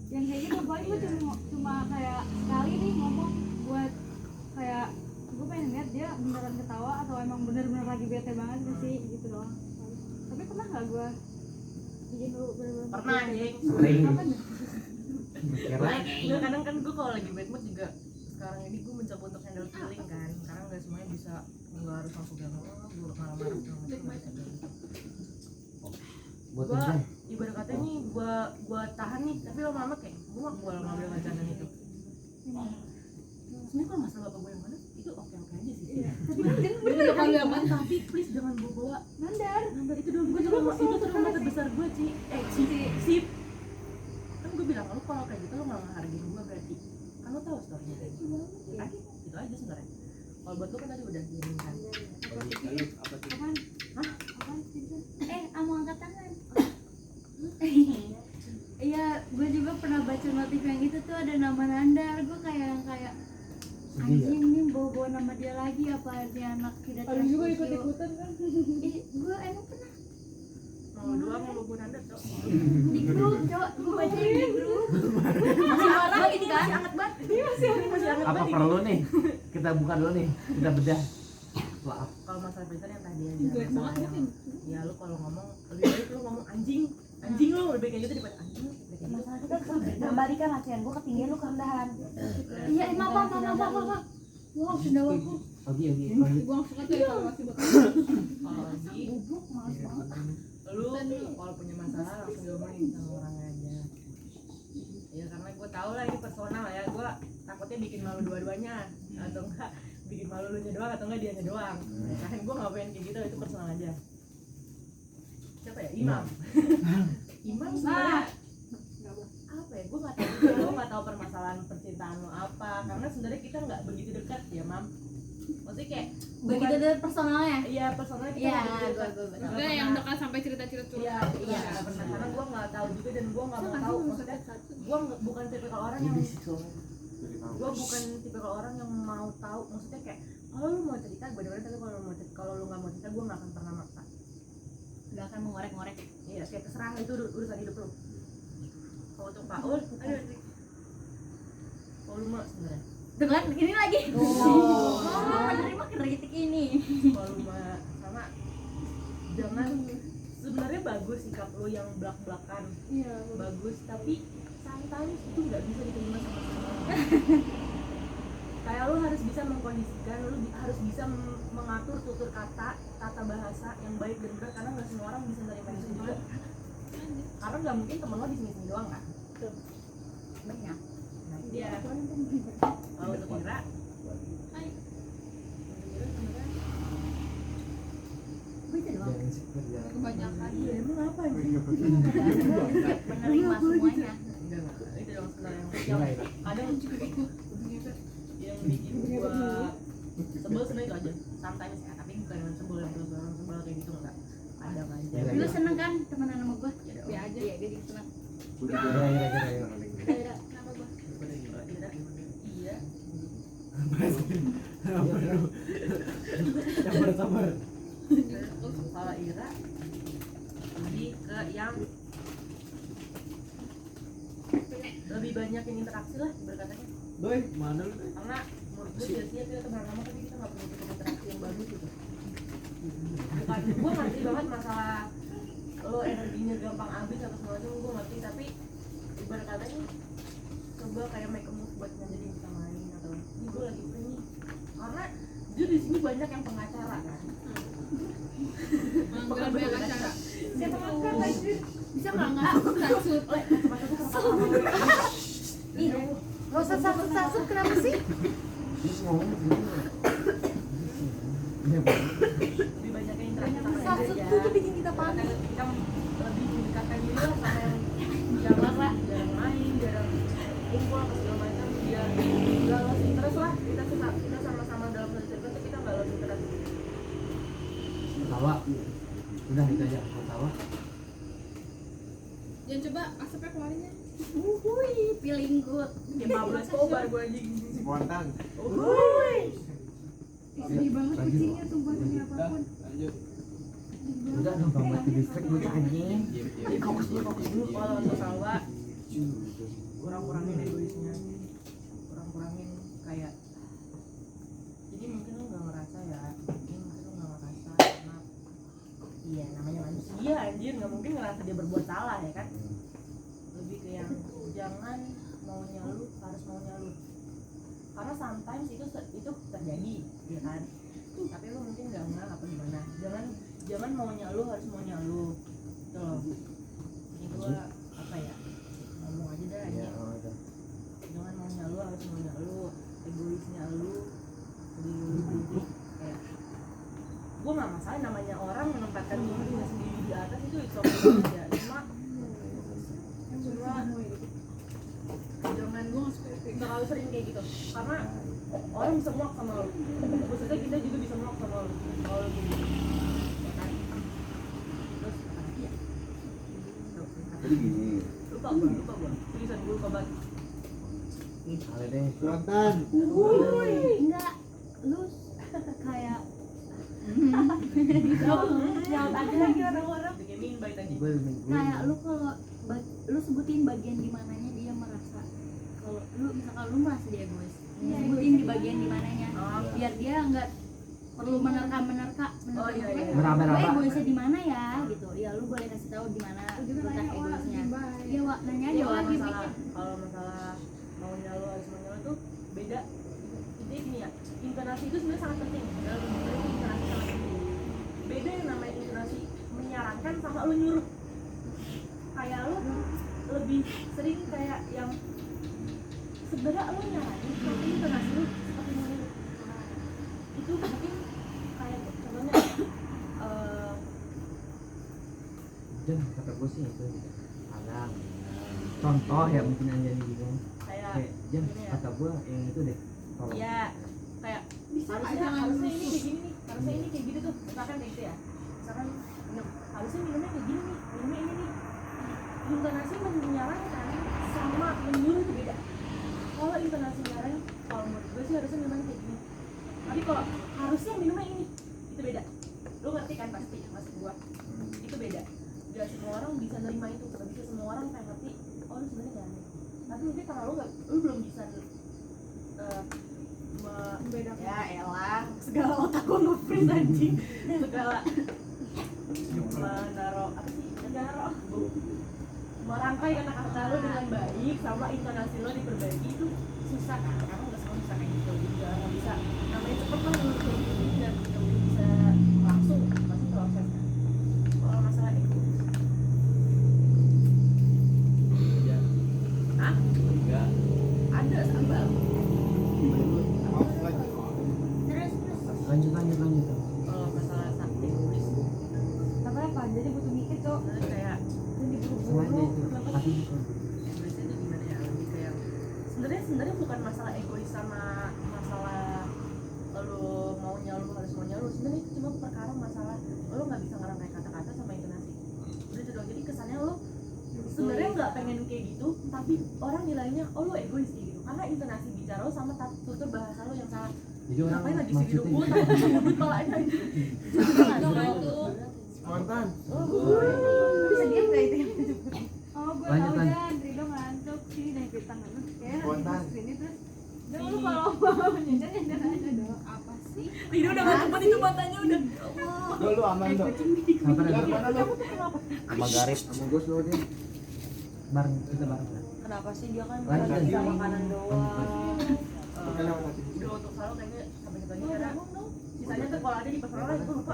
yang kayak gitu. Paling gue cuma kayak sekali nih ngomong buat kayak gue pengen lihat dia beneran ketawa atau emang bener-bener lagi bete banget gak sih gitu doang. Tapi pernah nggak gue bikin lu bener-bener
Pernah anjing.
Sering.
Kapan ya?
Nggak, kadang kan gue kalau lagi bad mood juga sekarang ini gue mencoba untuk handle feeling kan, karena nggak semuanya bisa, nggak harus langsung bilang gue marah-marah segala macam.
Buat
Gue
aja.
ibarat katanya nih gue tahan nih, tapi lama-lama kayak gue ngambil ngajaran itu. Sebenarnya kalau masalah bapak gue yang mana itu oke-oke aja sih.
Tapi kan
bener kalau yang mana
Tapi please jangan bawa
nandar.
itu dulu, gue juga itu trauma terbesar gue sip. Kan gue bilang lu kalau kayak gitu lu nggak menghargai gue berarti. Kan lu tahu storynya kayak gitu. Ya kan? Itu aja sebenarnya. Kalau buat lu kan tadi udah diinginkan.
Apaan? Hah? Apaan sih? Mau angkat tangan. Iya, gue juga pernah baca notif yang itu tuh ada nama Nandar. Gue kayak anjing nih bawa nama dia lagi, apa dia anak tidak
Lu juga ikut-ikutan kan?
Gue emang pernah
Mau doang mau gue nanda cok.
di grup, cowok. Gue baca di grup. Masih marah ini kan?
Masih anget banget. Masih anget
Apa
banget.
perlu nih? Kita buka dulu nih. Kita bedah. Maaf.
Kalau masalah pribadi yang tadi aja.
Jelek
Masalah
banget
yang ya lu kalau ngomong lebih baik lu ngomong anjing lu lebih kayak gitu daripada anjing.
Masalah kita kembalikan latihan gue ketinggian lu kerendahan. Iya, maaf. Wow, sendawa aku.
Pagi.
Gue langsung aja kalau masih bakal
Bubuk, males banget.
Lu kalau punya masalah langsung diomongin sama orang aja. Ya karena gue tau lah ini personal ya, gue takutnya bikin malu dua-duanya atau enggak bikin malu lu nya doang atau enggak dianya doang. Kan gue nggak pengen kayak gitu, itu personal aja. Siapa ya? Imam sebenarnya apa ya, gue nggak tahu permasalahan percintaan lo apa, karena sebenarnya kita nggak begitu dekat ya Mam. Maksudnya kayak
Begitu dari personalnya.
iya personalnya kita
Iya,
nggak begitu dekat.
gue.
udah yang dekat sampai cerita-cerita
Iya, nggak pernah, karena gue nggak tahu juga dan gue nggak mau tahu. Maksudnya gue bukan tipikal orang yang mau tahu. Maksudnya kayak kalau lu mau cerita gue dengerin, tapi kalau lu nggak mau cerita gue nggak akan pernah maksa.
Gak akan mengorek-ngorek.
Iya, kayak terserah itu urusan hidup lu. Kalau untuk Paul, kalau lu mah sebenarnya
Tuh kan, ini lagi. Oh, menerima kritik ini.
kalau lu mah sama jangan, sebenarnya bagus sikap lu yang belak-belakan.
iya
Bagus, tapi sometimes itu nggak bisa diterima sama semua orang. Kayak lu harus bisa mengkondisikan, lu harus bisa mengatur tutur kata, tata bahasa yang baik dan benar, karena nggak semua orang bisa menerima itu juga. Karena nggak mungkin temen lo di sini doang kan.
Banyak.
Nah, iya. Kalau untuk Ira,
Bisa doang.
kebanyakan
iya emang apa sih?
Menerima semuanya.
Enggak, itu yang sebenarnya yang kadang yang bikin gua sebel sebenarnya itu aja. Sometimes ya, tapi bukan yang sebel yang terus orang sebel kayak gitu enggak. Ada aja.
Lu seneng kan temenan sama gue?
ya aja
Iya, gue juga seneng.
Kira-kira.
kenapa gue
Iya.
Sabar.
Kalau Ira lebih ke yang lebih banyak yang interaksi lah berkatanya,
Doi, mana lu?
karena menurut gue sia-sia kita teman lama tapi kita nggak punya tipe interaksi yang bagus gitu. Bukan, gue ngerti banget masalah lo energinya gampang habis atau segala macam, gue ngerti, tapi ibarat katanya coba kayak make a move buat ngajakin kita main atau ini gue lagi free nih, karena jujur di sini banyak yang pengacara kan.
pengangguran banyak acara
Siapa ngangkat anjir?
bisa nggak saksut
Ih, gak usah sasut-sasut, kenapa sih?
Terus ngomong sini.
Lebih banyak yang interaksi sama
Sasut
dia
tuh bikin kita panik.
kita lebih mendekatkan diri lah sama yang jarang main, jarang kumpul apa segala macam, dia nggak lost interest lah, kita sama-sama dalam satu circle tapi kita nggak lost interest.
Tawa. Udah itu aja. Tawa.
jangan coba asapnya keluarin ya
Wuhui, feeling good.
Ya 15 kobar gue anjing.
Spontan.
Wuih.
Sedih banget kucingnya, sumpah demi apapun.
lanjut.
Udah numpang mati listrik bocah anjing.
Fokus dulu kalau untuk Salwa kurang-kurangin egoisnya, kurang-kurangin kayak jadi mungkin lu nggak ngerasa ya, mungkin lu nggak ngerasa karena iya namanya manusia anjir, nggak mungkin ngerasa dia berbuat salah ya kan. Lebih ke yang jangan maunya lu harus maunya lu, karena sometimes itu terjadi ya kan, tapi lu mungkin nggak ngerasa apa gimana. Jangan maunya lu harus maunya lu gitu loh. Ini gua apa ya, ngomong aja dah
Iya,
ya. Jangan maunya lu harus maunya lu, egoisnya lu jadi kayak gua nggak masalah namanya orang menempatkan dirinya sendiri di atas itu oke aja, cuma jangan terlalu sering kayak gitu, karena orang bisa muak sama lu, khususnya kita juga bisa muak sama lu kalau lu gitu ya kan. Terus apalagi ya,
Jadi gini,
lupa gua seriusan gue lupa banget.
Ale deh.
Spontan.
Enggak, lu kayak
Jawab aja lagi orang-orang gaming baik tadi.
kayak lu kalau lu sebutin bagian di mananya dia merasa, kalau lu misalkan lu merasa dia egois, sebutin di bagian di mananya biar dia nggak perlu menerka
Oh, iya, iya.
Meraba-raba.
gue egoisnya di mana ya gitu. Ya lu boleh kasih tahu di mana letak egoisnya. Iya, Wak, nanya aja Wak.
Kalau masalah maunya lo harus maunya lo tuh beda. Jadi gini ya, intonasi itu sebenarnya sangat penting. Dalam hubungan itu intonasi sangat penting. Beda yang namanya intonasi menyarankan sama lo nyuruh. Kayak lo lebih sering kayak yang sebenarnya lo nyaranin tapi intonasi lo seperti nyuruh. Itu mungkin kayak contohnya
Jen, kata gue sih itu alang. Contoh ya mungkin aja nih bingung.
kayak
Kayak Jen,
gini ya.
kata gue yang itu deh. Tolong.
Iya, kayak harusnya ini kayak gini nih, harusnya ini kayak gitu tuh, misalkan kayak gitu ya, misalkan harusnya minumnya kayak gini nih, minumnya ini nih. Intonasi menyarankan sama menyuruh itu beda. Kalau intonasi menyarankan, kalau menurut gue sih harusnya minumnya kayak gini. Tapi kalau harusnya minumnya ini, itu beda. Lo ngerti kan pasti maksud gue? Itu beda. Gak semua orang bisa nerima itu, gak bisa semua orang kayak ngerti. Oh lu sebenarnya kayak aneh. Tapi mungkin karena lu belum bisa membedakan. Ya elah, segala otak gua nge-freeze anjing. Segala menaruh apa sih? Menaruh merangkai kata-kata lo dengan baik sama intonasi lo diperbaiki itu susah kan? Karena nggak semua bisa kayak gitu. Juga nggak bisa namanya cepet kan menurut gue dan nggak bisa langsung pasti proses kan. Kalau masalah itu, ah?
Enggak.
Ada sambal.
Lanjut.
Kalau masalah sakti tulis
Tapi apa? Jadi butuh mikir, Cok.
sebenarnya kayak
Jadi
Sengaja
buru-buru.
itu. Tapi
tulisnya tuh gimana ya, lebih kayak sebenarnya bukan masalah egois sama masalah lo maunya lo harus maunya lo, sebenarnya itu cuma perkara masalah lo nggak bisa ngerangkai kata-kata sama intonasi. Udah itu doang. Jadi kesannya lo sebenarnya nggak pengen kayak gitu, tapi orang nilainya oh lo egois kayak gitu karena intonasi bicara lo sama tutur bahasa lo yang salah.
jadi orang
Ngapain lagi sih hidup gue
maksudnya
tapi nyebut palanya aja.
Spontan.
Bisa diam nggak itu? Oh, gue
Lanjut,
tahu
lanjut.
Jan. Rido ngantuk sini naik di tangan lu. Kayak
Spontan.
lagi sini terus. Dan lu kalau mau nyender aja dong.
Apa sih?
Rido udah nggak cepet itu matanya udah.
Lu aman dong.
Kapan ada
Mana lu?
sama Garip, sama gue slow deh.
bareng kita bareng.
Kenapa sih dia kan
Lanjut,
bisa
lanjut.
makanan doang.
Pakai lewat hati.
Udah untuk selalu kayaknya sampai gitu aja karena sisanya tuh kalau ada di personal gue lupa.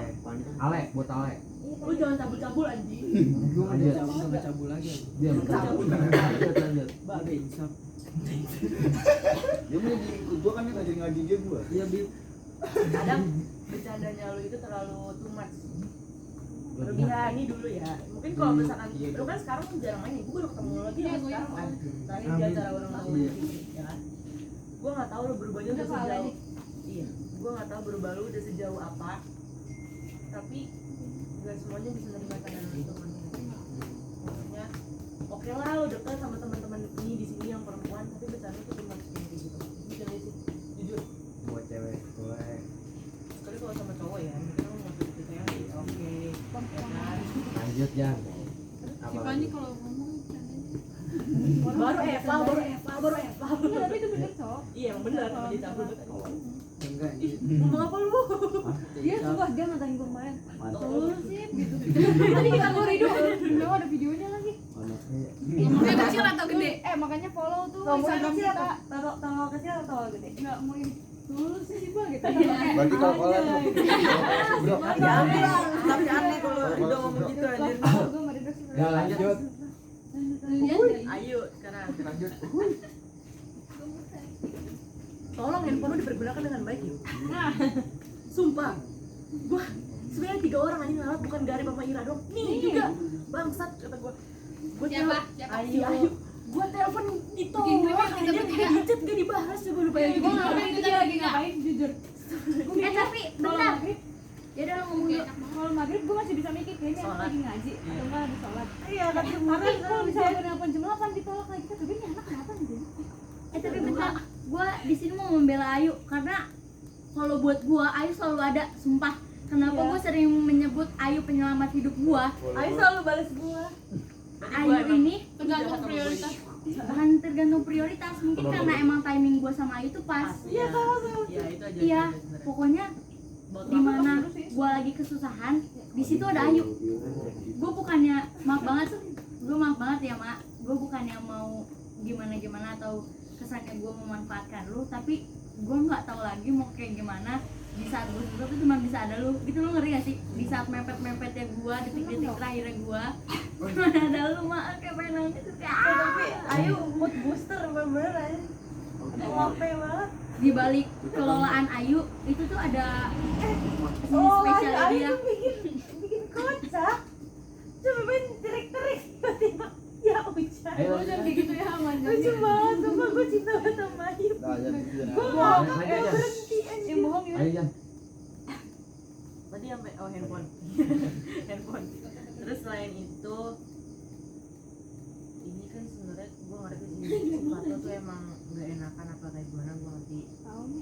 Ale, buat Ale.
Lu jangan cabul-cabul anjing.
Gue
Lanjut.
sampai cabul lagi.
Dia lanjut.
Babe, insaf.
Dia mau ikut gue kan dia ngajarin ngaji dia gue.
Iya, Bib.
Kadang bercandanya lu itu terlalu too much. Berlebihan ini dulu ya. Mungkin kalau misalkan lu kan sekarang jarang main nih, gue udah ketemu lu lagi ya sekarang kan. Terakhir di acara ulang tahun ya kan. Gue nggak tahu lu berubahnya udah sejauh. Iya, gue nggak tahu berubah lu udah sejauh apa. Tapi nggak semuanya bisa menerima tantangan itu kan. Maksudnya, oke lah lu deket sama teman-teman ini di sini yang perempuan, tapi bercanda tuh cuma kayak gitu. Jujur aja sih, jujur.
Buat cewek, cewek.
Sekali kalau sama cowok ya, mungkin lu nggak bisa yang
Lanjut Jan.
Si Panji kalau ngomong
Baru Eva.
Iya, tapi itu bener cok.
Iya emang bener sama dicabut.
Enggak anjir.
Ngomong apa lu?
Dia sumpah dia ngatain gue kemarin.
Mantap.
Sip gitu. Tadi kita ngobrol itu, ada videonya lagi.
Anaknya.
ngomongnya kecil atau gede?
Makanya follow tuh
Ngomongnya
Instagram
kecil
kita.
taruh kecil atau gede?
Enggak mau ini dulu sih Bang gitu.
Berarti kalau kalian bro,
Tapi aneh kalau udah ngomong gitu anjir.
Gue mari terus.
Ya lanjut.
Lihat dari
Ayo sekarang.
Lanjut.
Tolong handphone lu dipergunakan dengan baik yuk. Sumpah. Gua sebenarnya 3 orang anjing ngalah bukan Garip sama Ira dong. Nih juga bangsat kata gua. Gua
Siapa?
Ayo. Gua telepon ditolak.
Bikin klip, kita
Dia
bertiga.
di chat gak dibahas coba lu bayangin.
Gue ngapain itu dia lagi ngapain jujur.
Tapi bentar. Ya udah lo ngomong dulu.
Kalau maghrib gue masih bisa mikir kayaknya aku
Sholat.
lagi ngaji atau enggak habis sholat.
Iya kan
Tapi kalau misalnya gue nelfon jam 8 ditolak lagi kan tapi ini anak kenapa nih?
Tapi bentar. Gua di sini mau membela Ayu karena kalau buat gua Ayu selalu ada, sumpah. Kenapa
Iya.
gua sering menyebut Ayu penyelamat hidup gua?
Ayo selalu balas gua.
Ayu ini
tergantung prioritas.
bukan tergantung prioritas, mungkin karena emang timing gua sama Ayu tuh pas.
Iya sama. Iya itu aja.
Iya,
itu aja sebenarnya.
pokoknya dimana gua lagi kesusahan, di situ ada Ayu. Gue bukannya maaf banget ya mak, gue bukannya mau gimana atau kesannya gue memanfaatkan lu, tapi gue nggak tahu lagi mau kayak gimana di saat gue susah tuh cuma bisa ada lu gitu. Lu ngeri gak sih di saat mepet-mepetnya gue, detik-detik terakhirnya gue cuma ada lu mak, kayak pengen nangis
Tapi Ayu mood booster bener-bener aja. Ngapain banget.
di balik kelolaan Ayu itu tuh ada seni spesial
Ayu
dia.
tuh bikin kocak. Coba main terik-terik tiba-tiba. Ya Uca.
Ayo
Lu jangan kayak gitu ya aman.
Lucu banget, sumpah gue cinta banget sama Ayu.
Nah, jadi gitu ya.
Gue
Lanjut,
mau
Jan.
berhenti aja.
Yang bohong ya.
Ayo Jan.
Tadi sampai handphone. Handphone. Terus selain itu ini kan sebenarnya gue ngerti sih sesuatu tuh emang nggak enakan apa kayak gimana gue ngerti.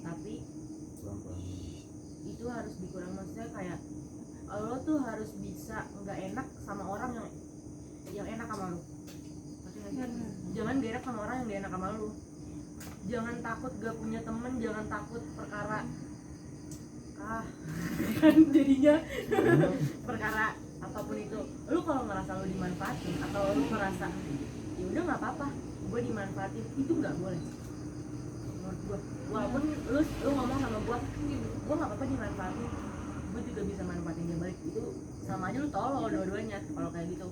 Tapi itu harus dikurang, maksudnya kayak lo tuh harus bisa nggak enak sama orang yang enak sama lo. Ngerti nggak sih? Jangan gak enak sama orang yang gak enak sama lo. Jangan takut gak punya temen, jangan takut perkara kan jadinya perkara apapun itu. Lu kalau ngerasa lu dimanfaatin atau lu ngerasa ya udah nggak apa-apa gue dimanfaatin, itu nggak boleh menurut gue. Walaupun lu ngomong sama gue nggak apa-apa dimanfaatin, gue juga bisa manfaatin dia balik, itu sama aja lu tolol dua-duanya kalau kayak gitu,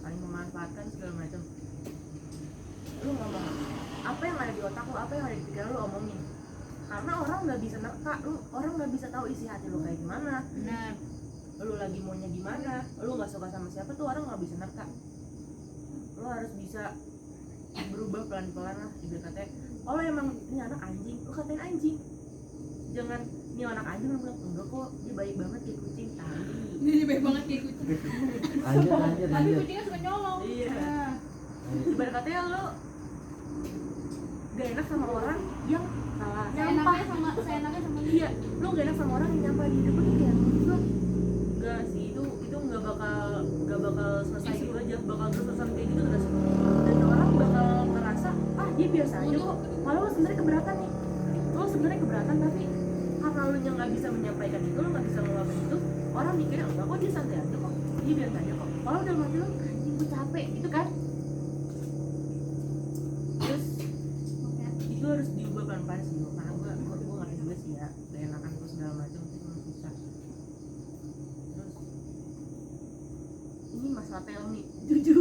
saling memanfaatkan segala macam. Lu ngomong apa yang ada di otak lu, apa yang ada di pikiran lu omongin, karena orang nggak bisa nerka lu, orang nggak bisa tahu isi hati lu kayak gimana.
Benar.
Lu lagi maunya gimana, lu nggak suka sama siapa tuh orang nggak bisa nerka. Lu harus bisa berubah pelan-pelan lah. Ibarat katanya kalau emang ini anak anjing, lu katain anjing, jangan ini anak anjing lu bilang enggak kok dia baik banget kayak kucing.
Ini baik banget kayak kucing.
Lanjut.
Tapi kucingnya suka nyolong.
Iya.
Nah,
Ibarat katanya lu gak enak sama orang yang salah
seenaknya sama
iya, lu gak enak sama orang yang nyampah di hidup lu kayak gitu. Enggak sih, itu nggak bakal selesai gitu aja, bakal terus-terusan kayak gitu terus. Dan orang bakal ngerasa dia biasa aja kok. Kalau lu sebenarnya keberatan nih, lu sebenarnya keberatan tapi karena lu nya nggak bisa menyampaikan itu, lu nggak bisa ngeluapin itu, orang mikirnya enggak kok dia santai aja kok, dia biasa aja kok. Kalau udah mati lu anjing gue capek gitu kan. Terus itu harus diubah pelan-pelan sih, karena gue ngerti juga sih ya, gak enakan terus segala macam itu memang susah. Terus ini masalah tell me, jujur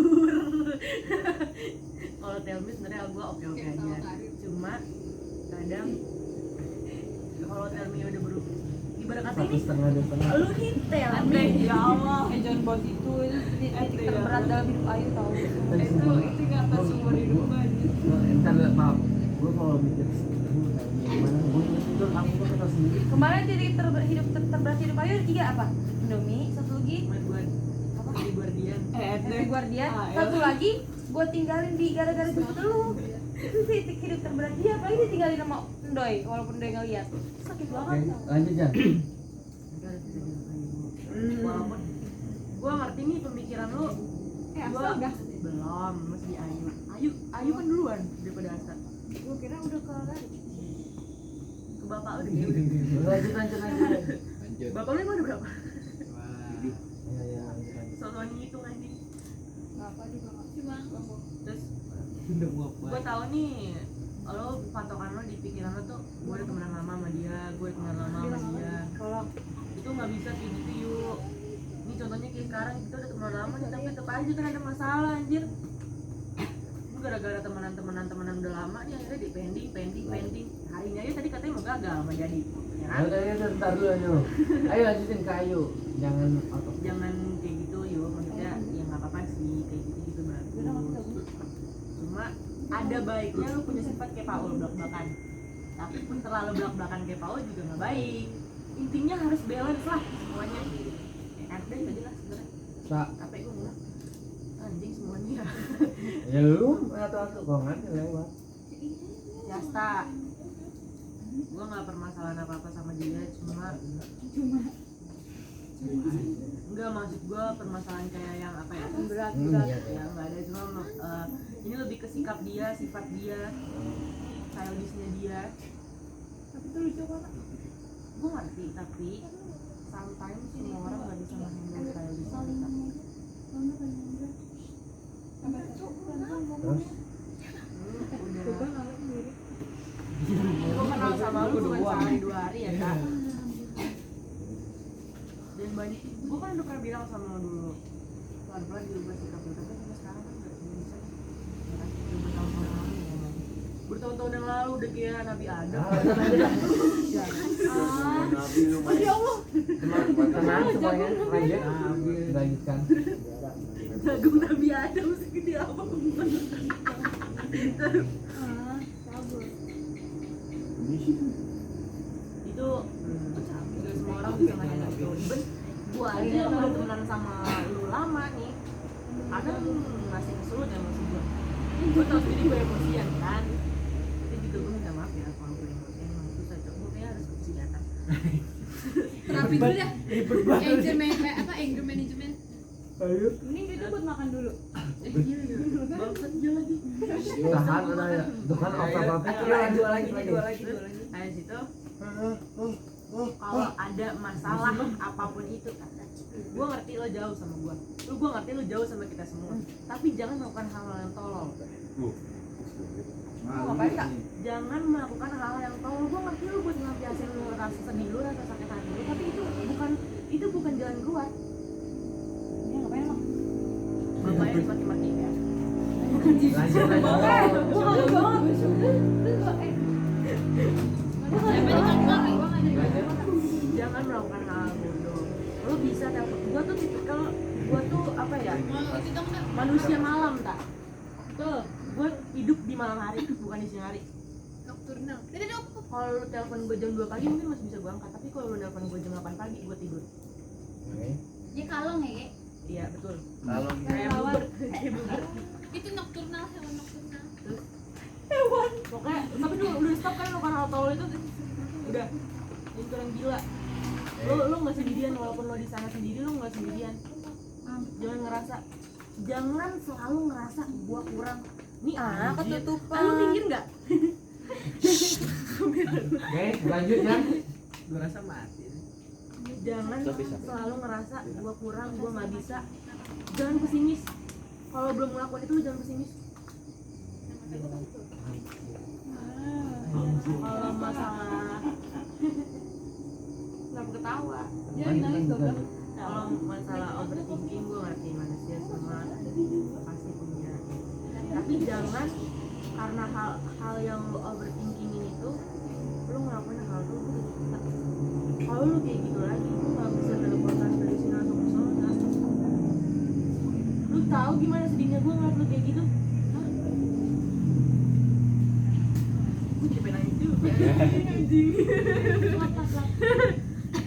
kalau tell me sebenarnya gue oke aja, cuma kadang kalau tell me udah berubah, ibarat kata ini lu nih tell me ya Allah,
jangan buat itu titik terberat dalam hidup Ayu tahu.
itu kata seumur hidup aja.
Entar maaf, gue kalau mikir gimana, gue tidur aku tuh tahu sendiri.
Kemarin titik terberat hidup Ayu 3 apa? Indomie, satu lagi
Main gue apa di Guardian,
Happy Guardian, satu lagi gue tinggalin di gara-gara jemput lu. Itu titik hidup terberat dia, apalagi dia tinggalin sama Ndoy, walaupun Ndoy nggak lihat. Sakit banget.
Lanjut Jan.
walaupun gue ngerti nih pemikiran lo
Asa udah.
belum, masih di Ayu kan duluan daripada Asa.
Gue kira udah ke Rari.
Ke bapak udah
Lanjut.
Lanjut.
bapak lu emang udah berapa?
Ya, lanjut.
Soalnya ngitung anjing.
Gak apa juga nggak.
Cuma
Terus
Udah gua
gue tahu nih lo patokan lo di pikiran lo tuh gue udah temenan lama sama dia, gue temenan lama sama dia.
Kalau
Itu nggak bisa kayak gitu yuk. Ini contohnya kayak sekarang kita udah temenan lama nih tapi tetap aja kan ada masalah anjir. Gue gara-gara temenan udah lama nih akhirnya di pending. Hari ini aja tadi katanya mau gagal mau jadi. Ya kan?
Udah, ntar dulu ayo. Ayo lanjutin ke Ayu. Jangan auto.
Jangan kayak gitu yuk, maksudnya ya nggak apa-apa sih kayak gitu bagus. Cuma ada baiknya lu punya sifat kayak Paul belak-belakan. Tapi pun terlalu belak-belakan kayak Paul juga nggak baik. Intinya harus balance lah semuanya. Ya kan udah itu aja lah sebenarnya.
Sa.
Apa gue ngomong anjing semuanya.
Ya lu atau kok nggak lewat.
Yasta. Gue nggak permasalahan apa-apa sama dia, cuma enggak maksud gue permasalahan kayak yang apa ya?
berat.
Ya nggak ada cuma ini lebih ke sikap dia, sifat dia, childishnya dia.
Tapi itu lucu banget.
Gue ngerti tapi sometimes semua orang nggak bisa menghandle childishnya kita.
Terus
Udah. Gue kenal sama lu cuma sehari 2 hari ya kak. Dan banyak, gue kan udah pernah bilang sama lo dulu pelan-pelan diubah sikap lu, tapi sampai sekarang kan nggak bisa. Ya kan, udah bertahun-tahun yang lalu ngomong. Bertahun-tahun yang lalu udah kayak Nabi Adam. Ya.
Nabi lu main.
Ya Allah.
tenang semuanya. Lanjutkan.
Jagung Nabi Adam segede apa?
Sabur.
Itu nggak semua orang bisa ngajak itu. Even gue aja yang udah temenan sama lu lama nih, kadang ngasih keselut ya maksud gue. Gue tau sendiri gue emosian kan. Tapi juga gue minta maaf ya kalau gue emosian emang susah. Gue kayaknya harus bersenjata.
terapi dulu dah. Anger management.
Mending itu buat makan dulu.
Iya. Bangsat dia lagi.
Tahan udah ya. Itu kan apa-apa.
Lanjut lagi. Habis itu kalau ada masalah apapun itu, gue ngerti lo jauh sama gue, gue ngerti lo jauh sama kita semua, tapi jangan melakukan hal-hal yang tolol.
Ngapain kak?
Jangan melakukan hal-hal yang tolol. Gue ngerti lo buat ngelampiasin lo rasa sedih lo, rasa sakit hati lo, tapi itu bukan jalan keluar.
Ya ngapain lo?
Bapaknya harus maki-maki ya.
Lanjut.
Gue nggak banget.
Jangan melakukan hal bodoh. Lo bisa telepon. Gue tuh apa ya? Manusia malam tak. Tuh, gue hidup di malam hari bukan di siang hari.
Nocturnal.
Kalau lo telepon gue jam 2 pagi mungkin masih bisa gue angkat, tapi kalau lo telepon gue jam 8 pagi gue tidur.
Dia kalong ya, Ge?
Iya betul.
Kalau
Kayak bubur. Kayak bubur.
Itu nocturnal, hewan nocturnal.
Terus pokoknya tapi udah stop kan lo kan hal tolol itu udah itu yang gila. Lo nggak sendirian walaupun lo di sana sendiri, lo nggak sendirian. Jangan selalu ngerasa gua kurang. Nih ketutupan. Lu pinggir nggak?
Oke, lanjut ya.
Gue rasa mati.
Jangan selalu ngerasa gua kurang, gua nggak bisa. Jangan pesimis. Kalau belum ngelakuin itu lu jangan pesimis. Kalau masalah kenapa ketawa?
Ya nangis dong.
Kalau masalah overthinking gue ngerti manusia semua pasti punya. Tapi jangan karena hal yang lo overthinkingin itu lo ngelakuin hal itu. Kalau lo kayak gitu lagi lo nggak bisa teleponan dari sini langsung ke sana. Lo tahu gimana sedihnya gue ngeliat lo kayak gitu? Gue capek nangis juga.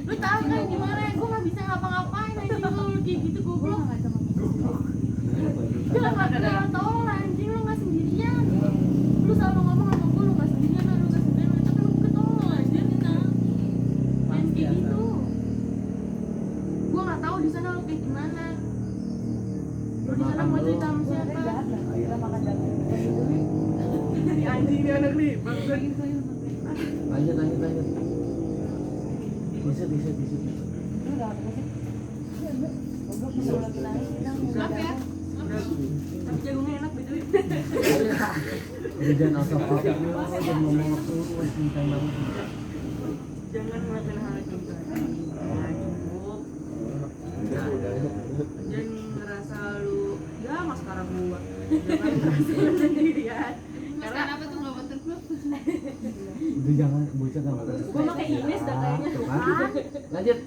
Lu tahu kan gimana? Gue nggak bisa ngapa-ngapain anjing lu kayak gitu goblok. Jangan makan tolong anjing, lu nggak sendirian. Lu selalu ngomong sama gue lu nggak sendirian, tapi lu ketolong aja kita. Main kayak gitu. Gue nggak tahu di sana lu kayak gimana. Lu di sana mau cerita sama siapa?
Kita makan daging.
Ini anjing nih anak nih, bangsa.
Lanjut. Bisa.
Udah apa sih? Goblok bisa lagi nangis kita
Maaf ya.
Tapi jagungnya enak betul.
Udah jangan asal-asal dulu, jangan ngomong waktu masih cinta banget.
Jangan ngelakuin hal itu guys. Ya cukup. Jangan ngerasa lu ya maskara gua. Jangan ngerasa lu sendirian.
Karena apa tuh nggak waterproof?
Udah jangan bocah gak mau.
Gua pakai Ines dah kayaknya.
Tuh kan. Lanjut.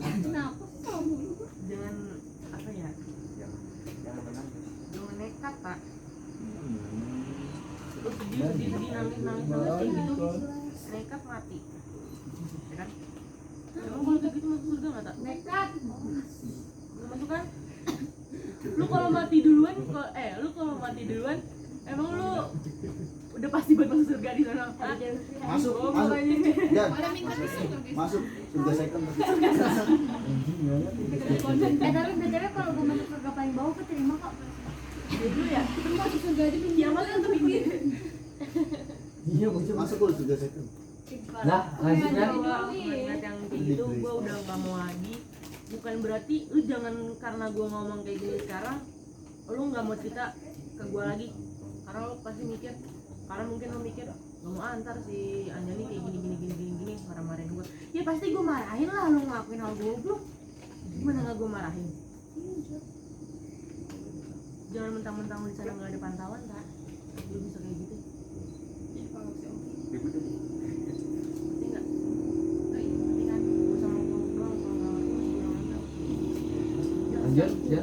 Kenapa sih kamu?
Jangan apa ya? Jangan nekat pak. Lu sedih nangis kayak gitu. Nekat mati. Ya kan? Emang kalau kayak gitu masuk surga nggak tak?
Nekat.
Nggak masuk kan? Lu kalau mati duluan, emang lu udah pasti buat masuk surga di sana. Hah?
Masuk.
Oh, makanya.
Jan,
Ada minta pisau kan guys?
masuk. Surga second.
Anjing banget.
Tapi BTW kalau gue masuk surga paling bawah gue terima kok.
Dulu ya.
Kita mau masuk surga aja belum
Kiamat kan tuh pinggir.
Iya bocah
Masuk dulu surga second.
Nah, lanjut kan.
Kalau ngeliat yang kayak gitu, gue udah gak mau lagi. Bukan berarti lu jangan karena gue ngomong kayak gini sekarang, lu nggak mau cerita ke gue lagi. Karena lu pasti mikir, karena mungkin lu mikir gak mau antar si Anjani kayak gini marah-marahin gue. Ya pasti gue marahin lah, lu ngelakuin hal goblok. Gimana gak gue marahin? Jangan mentang-mentang lu di sana nggak ada pantauan kak. Lu bisa kayak gitu.
kalau si Oki.
Ngerti nggak? Ngerti kan? Gue sama ngomong doang, kalau nggak ngerti masih bilang aja.
Lanjut, ya.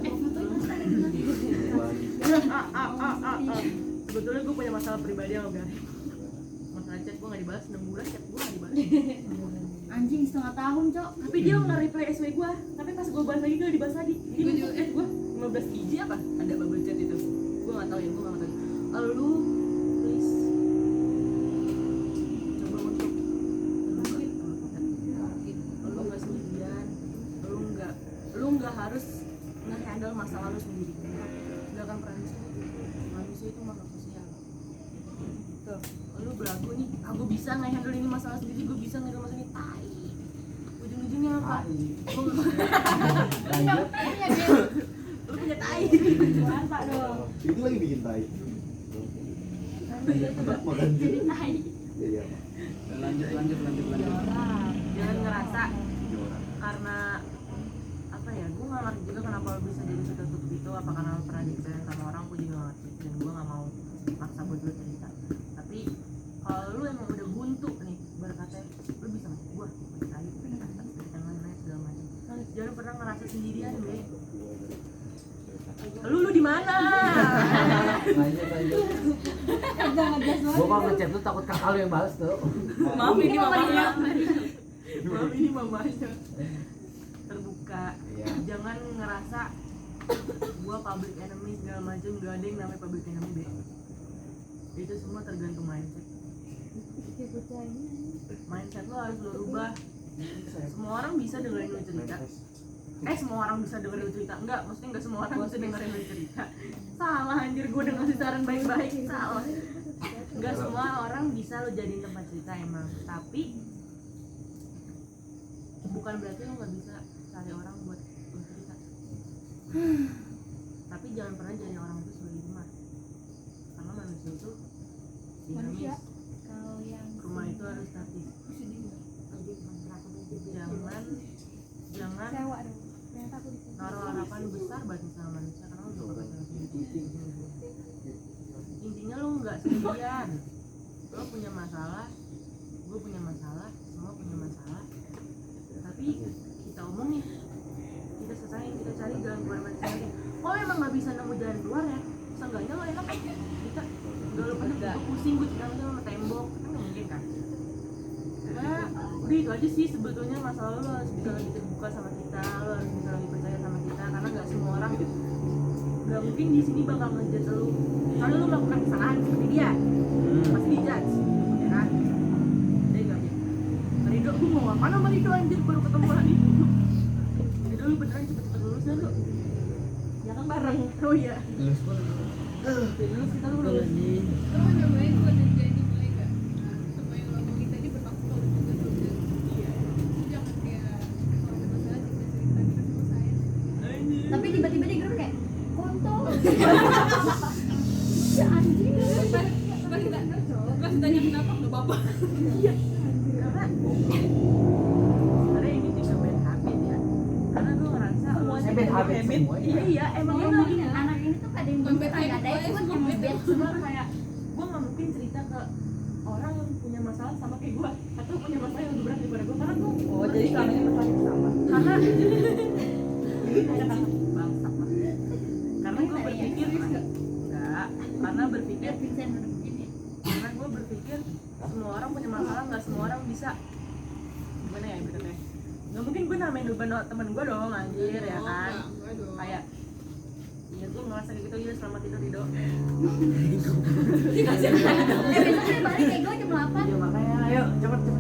Sebetulnya gue punya masalah pribadi sama Gary. Masalah chat gue nggak dibalas 6 bulan, chat gue nggak dibalas.
Anjing setengah tahun cok.
Tapi dia nggak reply SW gue. Tapi pas gue balas lagi dia dibalas lagi. Dia
Gue
masuk
juga.
gue 15 biji apa? Ada bubble chat itu. Gue nggak tahu ya, gue nggak tahu. Lu please coba untuk terbuka sama kita. Lu nggak sendirian. Lu nggak harus nge-handle masalah lu sendiri. Nggak akan pernah bisa. Manusia itu makhluk sosial. Tuh, lu belagu nih, aku bisa nge-handle ini masalah sendiri, gue bisa nge-handle masalah ini, tai. Ujung-ujungnya apa?
Lanjut.
Lu punya tai.
Mantap dong.
Itu lagi bikin tai. Makan
Jadi tai.
jadi apa?
Lanjut.
Jangan ngerasa karena apa ya, gue gak ngerti juga kenapa lo bisa jadi setutup itu. Apa karena lo pernah diceritain sama orang, gue juga gak ngerti. Dan gue gak mau maksa buat lo cerita. Tapi kalau lo emang udah buntu nih, berkata lo bisa nggak? Gue tadi cerita lain segala macam. Jangan pernah ngerasa sendirian deh. Lu di mana?
Lanjut.
Jangan jas
Gua kalau ngechat lu takut kakak lu yang balas tuh.
Maaf ini mamanya. Maaf ini mamanya. Terbuka.
Iya.
Jangan ngerasa gua public enemy segala macam. Gak ada yang namanya public enemy deh. Itu semua tergantung mindset. Mindset lo harus lo rubah. Semua orang bisa dengerin lo cerita. Semua orang bisa dengerin lu cerita. Enggak, maksudnya enggak semua orang bisa dengerin lu cerita. Salah anjir, gue udah ngasih saran baik-baik. Salah. Enggak semua orang bisa lu jadiin tempat cerita emang. Tapi bukan berarti lu nggak bisa cari orang buat lu cerita. Tapi jangan pernah jadi orang itu sebagai teman. Karena manusia itu dinamis.
Kalau yang
Rumah itu harus statis. Jangan
sewa dong. Ternyata aku di sini.
naruh harapan besar banget sama manusia karena lu juga bakal intinya lu nggak sendirian. Lo punya masalah, gue punya masalah, semua punya masalah. Tapi kita omongin, kita selesain, kita cari jalan keluar masing-masing. Kalau emang nggak bisa nemu jalan keluar ya, seenggaknya lo enak kita nggak lo pada pusing gue cerita sama tembok, kan nggak mungkin kan? Nah, udah itu aja sih sebetulnya masalah lo harus bisa lebih terbuka sama kita, lo harus bisa lebih percaya sama kita karena nggak semua orang nggak mungkin di sini bakal ngejudge lo kalau lo melakukan kesalahan seperti dia pasti dijudge, ya kan? Jadi nggak aja. Rido, gue mau apa sama Rido anjir baru ketemu hari itu. Rido lu beneran cepet-cepet lulus ya lo? Ya kan bareng. Oh iya.
Lulus pun.
Lulus kita lulus.
Lo mau nyobain buat janji boleh gak? Semua yang lo ngomongin tadi berlaku kalau juga tuh udah.
Iya.
Jangan kayak kalau ada masalah cerita kita selesai.
Tapi tiba-tiba di grup kayak kontol. Ya anjing.
Pas ditanya kenapa nggak apa-apa.
Karena sebenarnya ini juga bad habit ya. Karena gue ngerasa
Semuanya bad habit semua, ya.
Iya, emang
Anak ini tuh kadang yang
Bukan bad
nggak ada
habit,
itu
semua
cuma
bad
bad
Cuma
semua.
kayak gue nggak mungkin cerita ke orang yang punya masalah sama kayak gue atau punya masalah yang lebih berat daripada gue karena gue
Jadi selama ini masalah sama.
karena bangsat lah. Karena gue berpikir enggak, karena berpikir
Vincent udah begini.
karena gue berpikir semua orang punya masalah, nggak semua orang bisa gimana ya ibaratnya nggak mungkin gue namain beban temen gue dong anjir ya kan
Enggak dong.
kayak ya gue ngerasa kayak gitu ya selamat tidur Rido
Besok saya balik kayak gue jam 8.
Ya makanya ayo cepet.
ya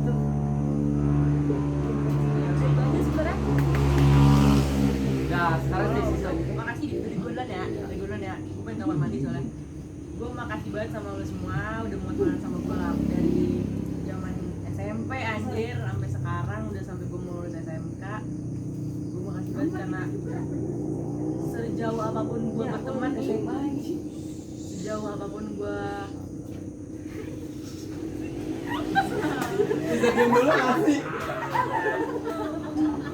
itu aja sebenarnya.
Nah, sekarang sih sisa
Makasih dari gue duluan ya gue pengen kamar mandi soalnya gue makasih banget sama lo semua udah mau temenan sama gue lah dari zaman SMP anjir sampai sekarang udah sampai gue mau lulus SMK gue makasih banget karena sejauh apapun gue berteman nih sejauh apapun gue
Bisa diam dulu nggak sih?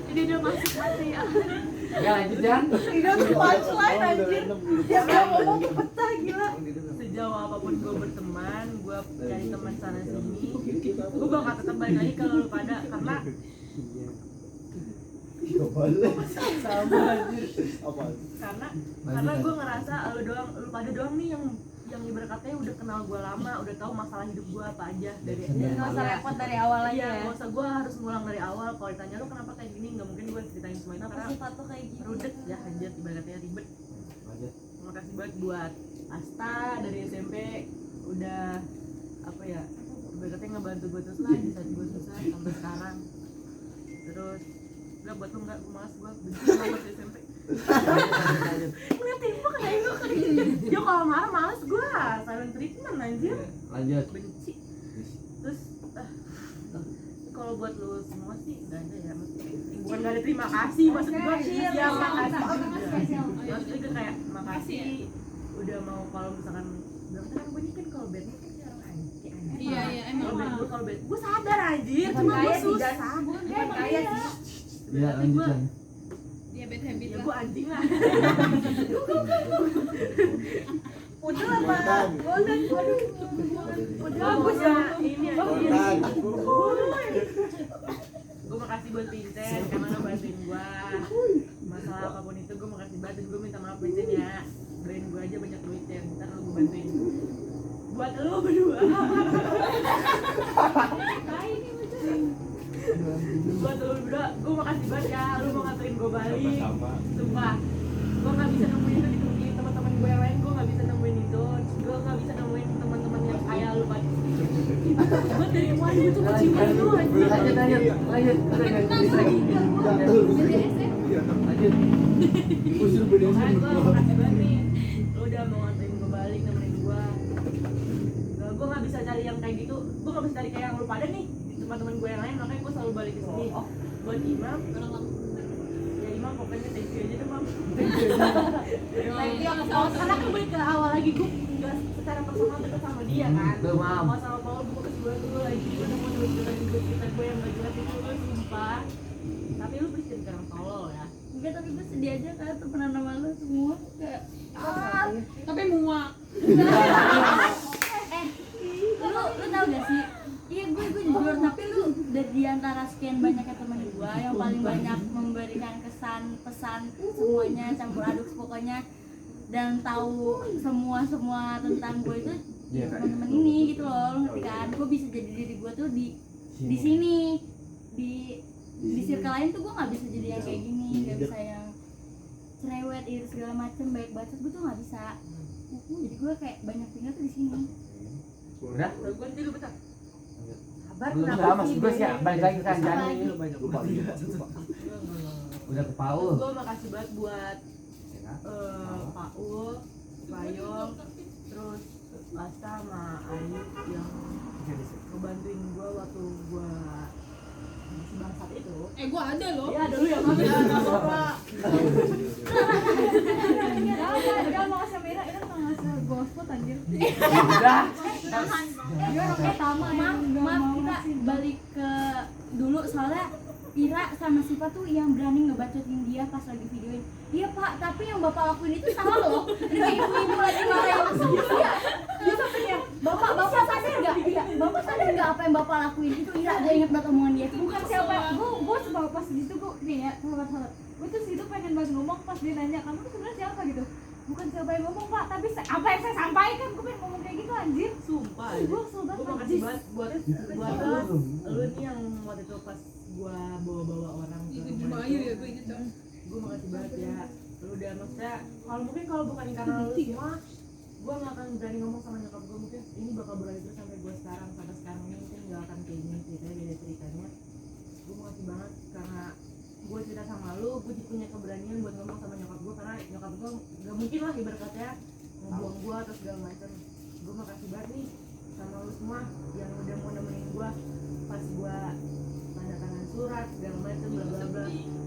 ini udah masuk mati ya
ya lanjut Jan.
sejauh apapun gue berteman gue cari teman sana sini gue bakal tetap balik lagi ke lu pada karena
Sama anjir. Apa?
karena gue ngerasa lu pada doang nih yang ibarat katanya udah kenal gue lama udah tahu masalah hidup gue apa aja dari
Nggak usah repot dari awal aja
iya
ya.
nggak usah gue harus ngulang dari awal kalau ditanya lu kenapa kayak gini nggak mungkin gue ceritain semua itu karena
Sifat tuh kayak gitu.
rudet ya anjir ibaratnya ribet.
Lanjut.
Terima kasih banget buat Asta dari SMP udah apa ya ibaratnya ngebantu gue terus lah di saat gue susah sampai sekarang terus enggak buat lu enggak gue malas gue benci sama waktu SMP ngeliatin gue kayak lu kayak gini yo kalau marah males gue silent treatment anjir
Lanjut.
benci terus kalau buat lu semua sih enggak ada ya bukan enggak ada terima kasih maksud gue ya makasih maksudnya gue kayak makasih udah mau kalau misalkan bilang kan gue nih kan kalau bad mood kan orang anjir
Iya emang.
kalau bad gue sadar anjir cuma gue susah
Bukan kaya sih.
Ya lanjut Jan.
Dia bad habit
ya
lah.
gue anjing lah
Udah lah Pak. Golden.
udah bagus ya ini gue makasih buat Vincent karena lo bantuin gue masalah apapun itu gue makasih banget gue minta maaf Vincent ya beliin gue aja banyak duit ya ntar lo gue bantuin buat lo berdua buat lo berdua gue makasih banget ya lo mau nganterin gue balik sumpah gue nggak bisa nemuin itu di teman-teman gue yang lain gue nggak bisa nemuin itu gue nggak bisa nemuin teman-teman yang kayak lo pada gue dari kemarin itu keciuman lu anjir
Lanjut. Udah enggak bisa lagi. Lanjut.
Usir beda
makanya gue makasih banget nih lo udah mau nganterin gue balik nemenin gue nggak bisa cari yang kayak gitu gue nggak bisa cari kayak yang lu pada nih teman-teman gue yang lain makanya gue selalu balik ke sini buat Imam ya Imam pokoknya thank you aja deh Mam karena kan balik ke awal lagi gue nggak secara personal deket sama dia kan
Tuh, Mam.
sama sama Paul gue kasih banget dulu lagi gue udah mau nulis juga cerita gue yang gak jelas itu lu sumpah tapi lu pasti jadi orang tolol ya
Enggak, tapi gue sedih aja kan temenan sama lu semua kayak
Tapi muak.
lu tau gak sih? Iya gue jujur, tapi lu dari diantara sekian banyaknya temen gue yang paling banyak memberikan kesan pesan semuanya campur aduk pokoknya dan tahu semua tentang gue itu
Iya, Kak.
teman-teman ini gitu loh, lu ngerti kan? Gue bisa jadi diri gue tuh di sini di circle lain tuh gue nggak bisa jadi yang kayak gini, nggak bisa yang cerewet itu segala macem baik bacot gue tuh nggak bisa. Jadi gue kayak banyak tinggal tuh di sini.
Udah?
gue juga bentar sabar
Belum
kenapa
sama
sih
gue sih balik lagi kan
Apa
Jani.
lagi?
Udah ke Paul.
gue makasih banget buat Paul, Payong, terus Lasta sama Ayu yang ngebantuin gue waktu gue masih bangsat itu.
Gua ada loh.
Iya dulu ya mas ya, nggak apa-apa.
Udah mau ngasih merah, itu mau ngasih gospel anjir.
Udah.
Dia orang pertama
Maaf kita balik ke dulu soalnya Ira sama Siva tuh yang berani ngebacotin dia pas lagi videoin. Iya pak, tapi yang bapak lakuin itu salah loh. Ini kayak ibu-ibu lagi marahin langsung dia. Dia sampai ya, bapak sadar nggak? Iya, bapak sadar nggak apa yang bapak lakuin itu? Ira, dia inget banget omongan dia.
bukan siapa, gue sebab pas di situ gue nih ya sahabat-sahabat, gue tuh situ pengen banget ngomong pas dia nanya kamu tuh sebenarnya siapa gitu. Bukan siapa yang ngomong pak, tapi apa yang saya sampaikan, gue pengen ngomong kayak gitu anjir.
Sumpah.
Gue kesel banget.
Gue makasih banget buat lu nih yang waktu itu pas gue bawa orang ke
Itu di
rumah
Bayu
itu.
ya, gue inget dong.
Gue makasih banget ya. Lu udah maksudnya kalau bukan karena lu semua, gue nggak akan berani ngomong sama nyokap gue. Mungkin ini bakal berlanjut terus sampai sekarang ini mungkin nggak akan kayak gini ceritanya, beda ceritanya. Gue makasih banget karena gue cerita sama lu, gue punya keberanian buat ngomong sama nyokap gue karena nyokap gue nggak mungkin lah ibarat katanya ngebuang gue atau segala macam. Gue makasih banget nih sama lu semua yang udah mau nemenin gue pas gue tanda tangan surat segala macam bla bla bla.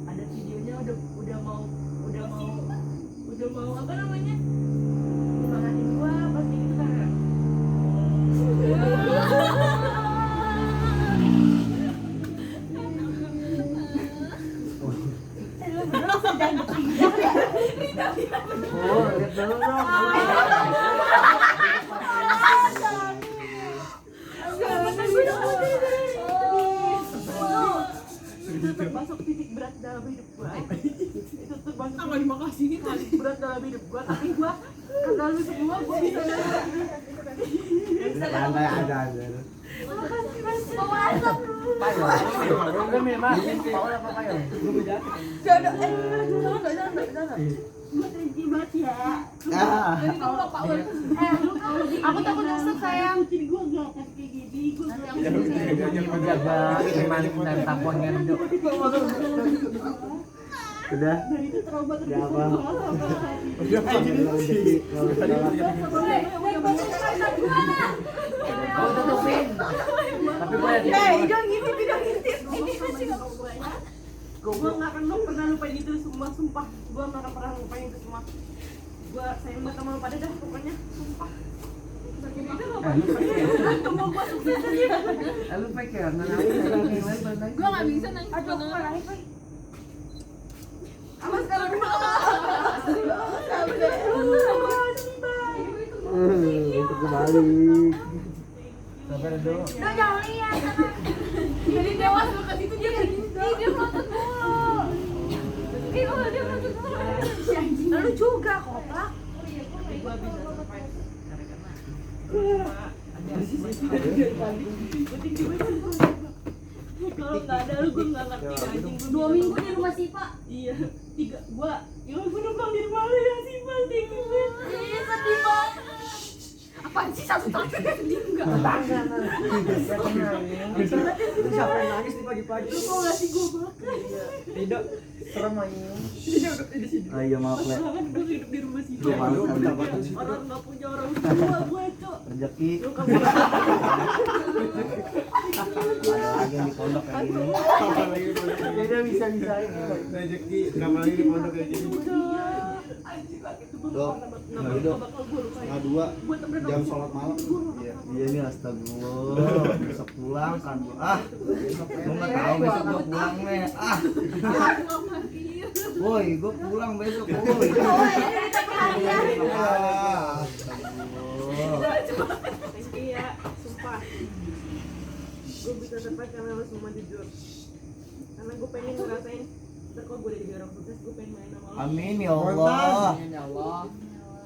Ada videonya udah mau apa namanya nyemangatin gue pas gitu kan.
Oh, lihat dulu dong.
Itu termasuk titik berat dalam hidup gue. Itu termasuk
Apa dimakasih
titik berat dalam hidup gue. Tapi gue karena lu semua gue bisa.
Santai aja.
Payung. Udah nih, Mas. Paul apa payung?
Gue terima banget ya.
Jadi kamu bapak lu.
Aku takut nyesek sayang. Jadi gue gak akan kayak gini. Gue gak akan
Menjaga iman dan takwanya hidup.
Udah.
dari itu trauma
Ya apa?
Kau tutupin. Tapi gue
ngintip. Gue gak akan pernah lupain itu semua, sumpah. Gue gak akan pernah lupain itu semua. Gue sayang banget sama lu pada dah pokoknya, sumpah. Mau gue sukses aja.
lu pikir nggak
Gue nggak bisa nangis.
Aduh, aku gak nangis lagi. Apa sekarang dulu?
Untuk kembali.
Sabar dulu.
Udah jangan lihat.
Jadi dewas lu ke situ dia kayak gini.
Dia melotot mulu. Dia melotot mulu.
Lalu juga koplak.
Gue
bisa survive kalau nggak ada lu gue nggak ngerti anjing.
2 minggu di rumah Siva.
Iya 3 gue numpang di rumah lu ya sih pasti
Ih, sedih banget.
Apaan sih satu tahun sedih enggak?
Siapa yang nangis di pagi-pagi?
lu mau ngasih gue makan.
Tidak. Serem aja.
Ayo maaf Le.
Kan gue hidup di rumah sih.
Gue malu
Orang nggak punya orang tua gue cok.
rezeki.
Lu kamu
Ada lagi yang di pondok kayak gini.
Dia bisa
Rezeki, kenapa lagi di pondok kayak gini?
anjing lagi tuh
Dok,
nggak
Dok.
bakal gue lupain.
2 jam sholat malam. Iya nih astagfirullah. Besok pulang kan gua. Lu nggak tahu besok gua pulang nih. Boy, gua pulang besok boy.
Iya, sumpah. Gue bisa survive karena lo semua jujur. Karena gue pengen ngerasain. Ntar kalau gue udah jadi orang sukses, gue pengen main sama lo.
Amin ya Allah.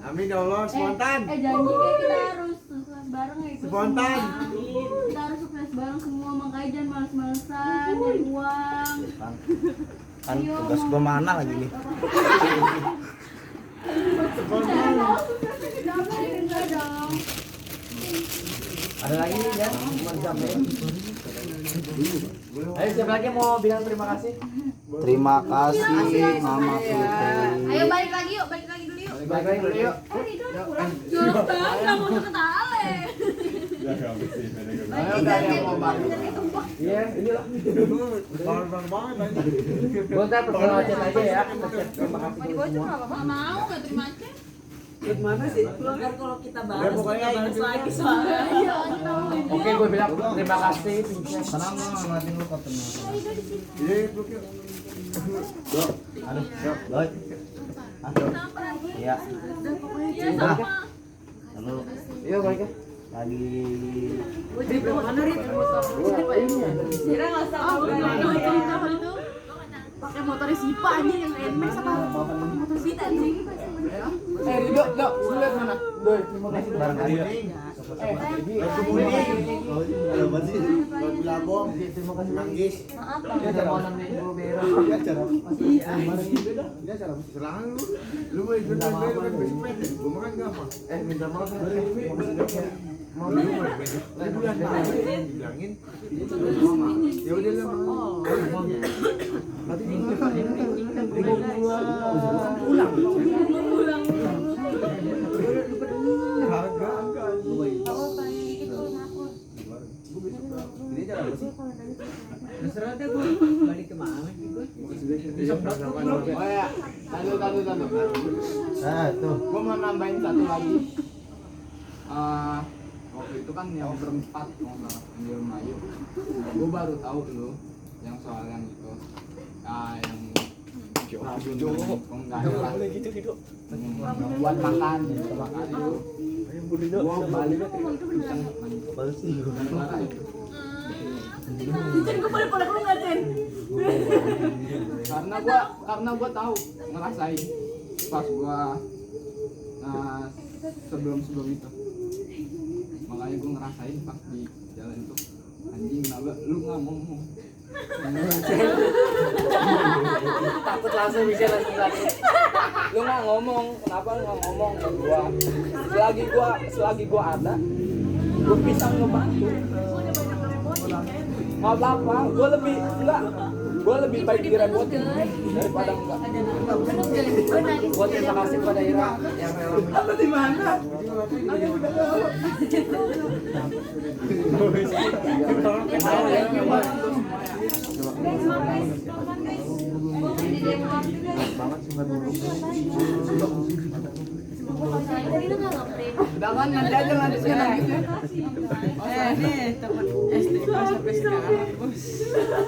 Amin ya Allah, spontan.
Janji kayak kita harus sukses bareng ya itu
Spontan.
semua. Kita harus sukses bareng semua, makanya jangan males-malesan nyari uang.
Kan tugas gua mana lagi nih?
Enggak dong.
Ada lagi nih kan? Ayo siapa lagi mau bilang terima kasih?
Terima kasih Mama Putri.
Ayo balik lagi yuk, balik lagi.
balik lagi dulu yuk.
Jorok banget, nggak mau deket Ale.
Ayo udah yang mau balik.
Iya, inilah.
Barbar banget aja.
Gua ntar personal chat aja ya. Chat terima kasih dulu semua.
Nggak mau, nggak terima chat.
Gimana sih? Biar kalau kita bahas
pokoknya
kita ingat lagi soalnya.
Oke, gue bilang terima kasih.
Tenang lo, ngeliatin lu kok tenang.
Iya, itu yuk.
Dok, aduh, dok, doi. Aduh, iya.
Iya sama.
Lalu
Iya, balik ya.
lagi
Kira nggak usah itu pakai motornya Sipa aja yang NMAX apa motor Vita anjing.
Ridho, Dok, lu lihat mana? Doi, terima kasih
bareng aja.
Ada apa sih? Buat bilabong.
Terima kasih
Manggis.
Ya, ada mau nemenin gue beres.
Ini acara. Ini acara serangan lu. Lu mau ikut main sepeda. Gua makan enggak apa?
Minta maaf ya.
Mau lu mau bulan dibilangin. Ya udah lah.
Nanti
Ini acara apa sih?
Terserah deh gue balik kemana gitu.
Oh ya, tunggu.
Nah, tuh.
Gue mau nambahin satu lagi. Waktu itu kan yang berempat kalau nggak salah, yang di rumah Ayu. Gue baru tahu lu yang soal yang itu. Yang enggak boleh gitu hidup. Buat makan sama Ayu. Gue balik kenceng
Apa sih?
Cen gue pada lu nggak Cen?
karena gua tahu ngerasain pas gua sebelum itu, makanya gua ngerasain pas di jalan itu anjing kenapa lu nggak ngomong.
takut langsung bisa langsung takut. Lu nggak ngomong, kenapa lu nggak ngomong ke gua? Selagi gua ada, gua bisa ngebantu. Nggak apa-apa, gua lebih baik direpotin daripada enggak. Gua terima kasih pada Ira yang rela.
Lu di mana? Udah kan nanti aja lanjutnya lagi.
Nih teman SD gua sampai sekarang bos.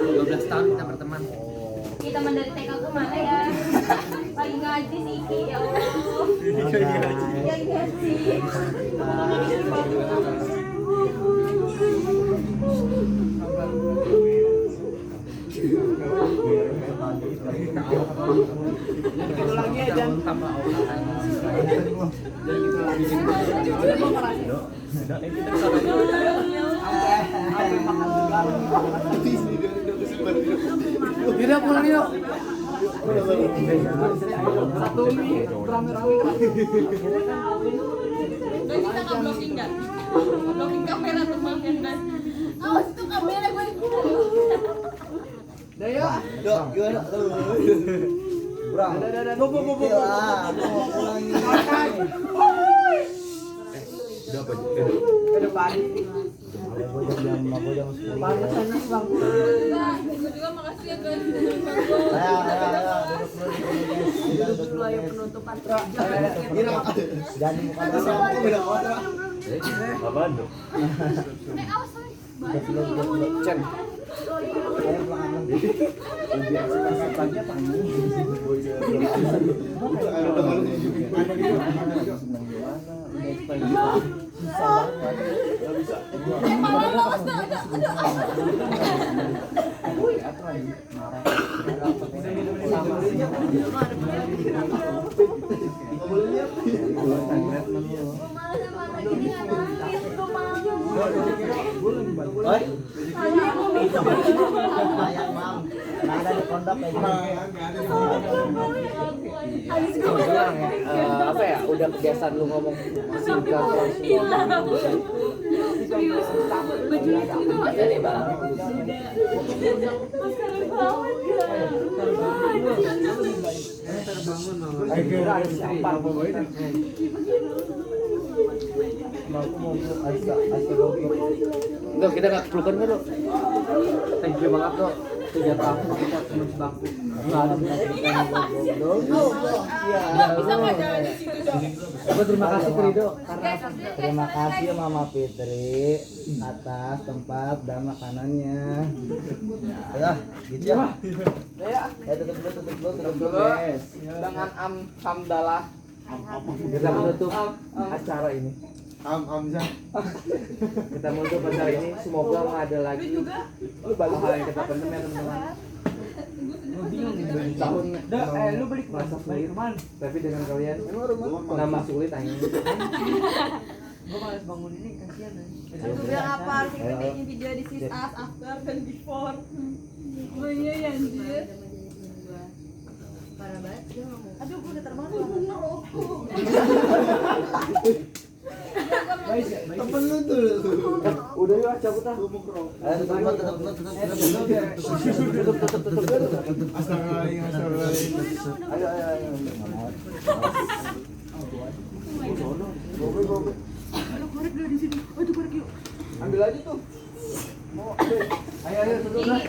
12 tahun kita berteman.
Kita dari TK ke mana ya? Lagi ngaji sih Iki, ya Allah. Ya ngaji.
Itu lagi aja. Tidak pulang yuk. Satu mie rame-rame.
Guys, kita nggak blocking kan? Blocking kamera tuh maaf ya guys. Awas itu kamera gue dibunuh.
Udah yuk.
Dok, gimana? Bro.
Bu.
Gila, aku mau pulang nih.
Udah apa?
Ke depan.
Aku jam 10.
Pantesannya bang.
Gue juga makasih ya guys.
Ayo, duduk dulu
Ayo penutupan.
Jadi bukan sama beda kota.
Apaan tuh?
Awas sorry.
Cen,
Ayo pulang lagi. Biar pagi panggil. Lumayan mam, ada di pondok kayak
apa ya? Udah kebiasaan lu ngomong singkat langsung.
Serius, baju itu masih ada bang. Masker banget guys.
terbangun mama.
Ayo kira ada siapa Dok, kita nggak pelukan nggak, Dok? Thank you banget, Dok. 3 tahun kita teman sebangku. Nggak ada Dok.
Bisa nggak jalan di situ dong?
Terima kasih Trido karena terima kasih Mama Fitri atas tempat dan makanannya. Ya, gitu ya. Ya, tutup dulu. Dengan hamdalah kita menutup acara ini.
Amzah.
Kita menutup acara ini. Semoga nggak ada lagi hal yang kita pendam ya teman-teman. Tahun lu balik sulit, tapi dengan kalian nama sulit aja.
Gua malas bangun ini kasihan.
Aku bilang apa sih pentingnya video di sis as after dan before. Oh iya ya anjir.
Parah banget dia ngomong.
Aduh gue udah terbang ngerokok.
Temen lu tuh.
Udah yuk cabut ah. Tutup.
Astagfirullahaladzim.
Ayo. Gobe.
Aduh korek dulu di sini. Oh itu korek yuk.
Ambil aja tuh. Ayo tutup dah.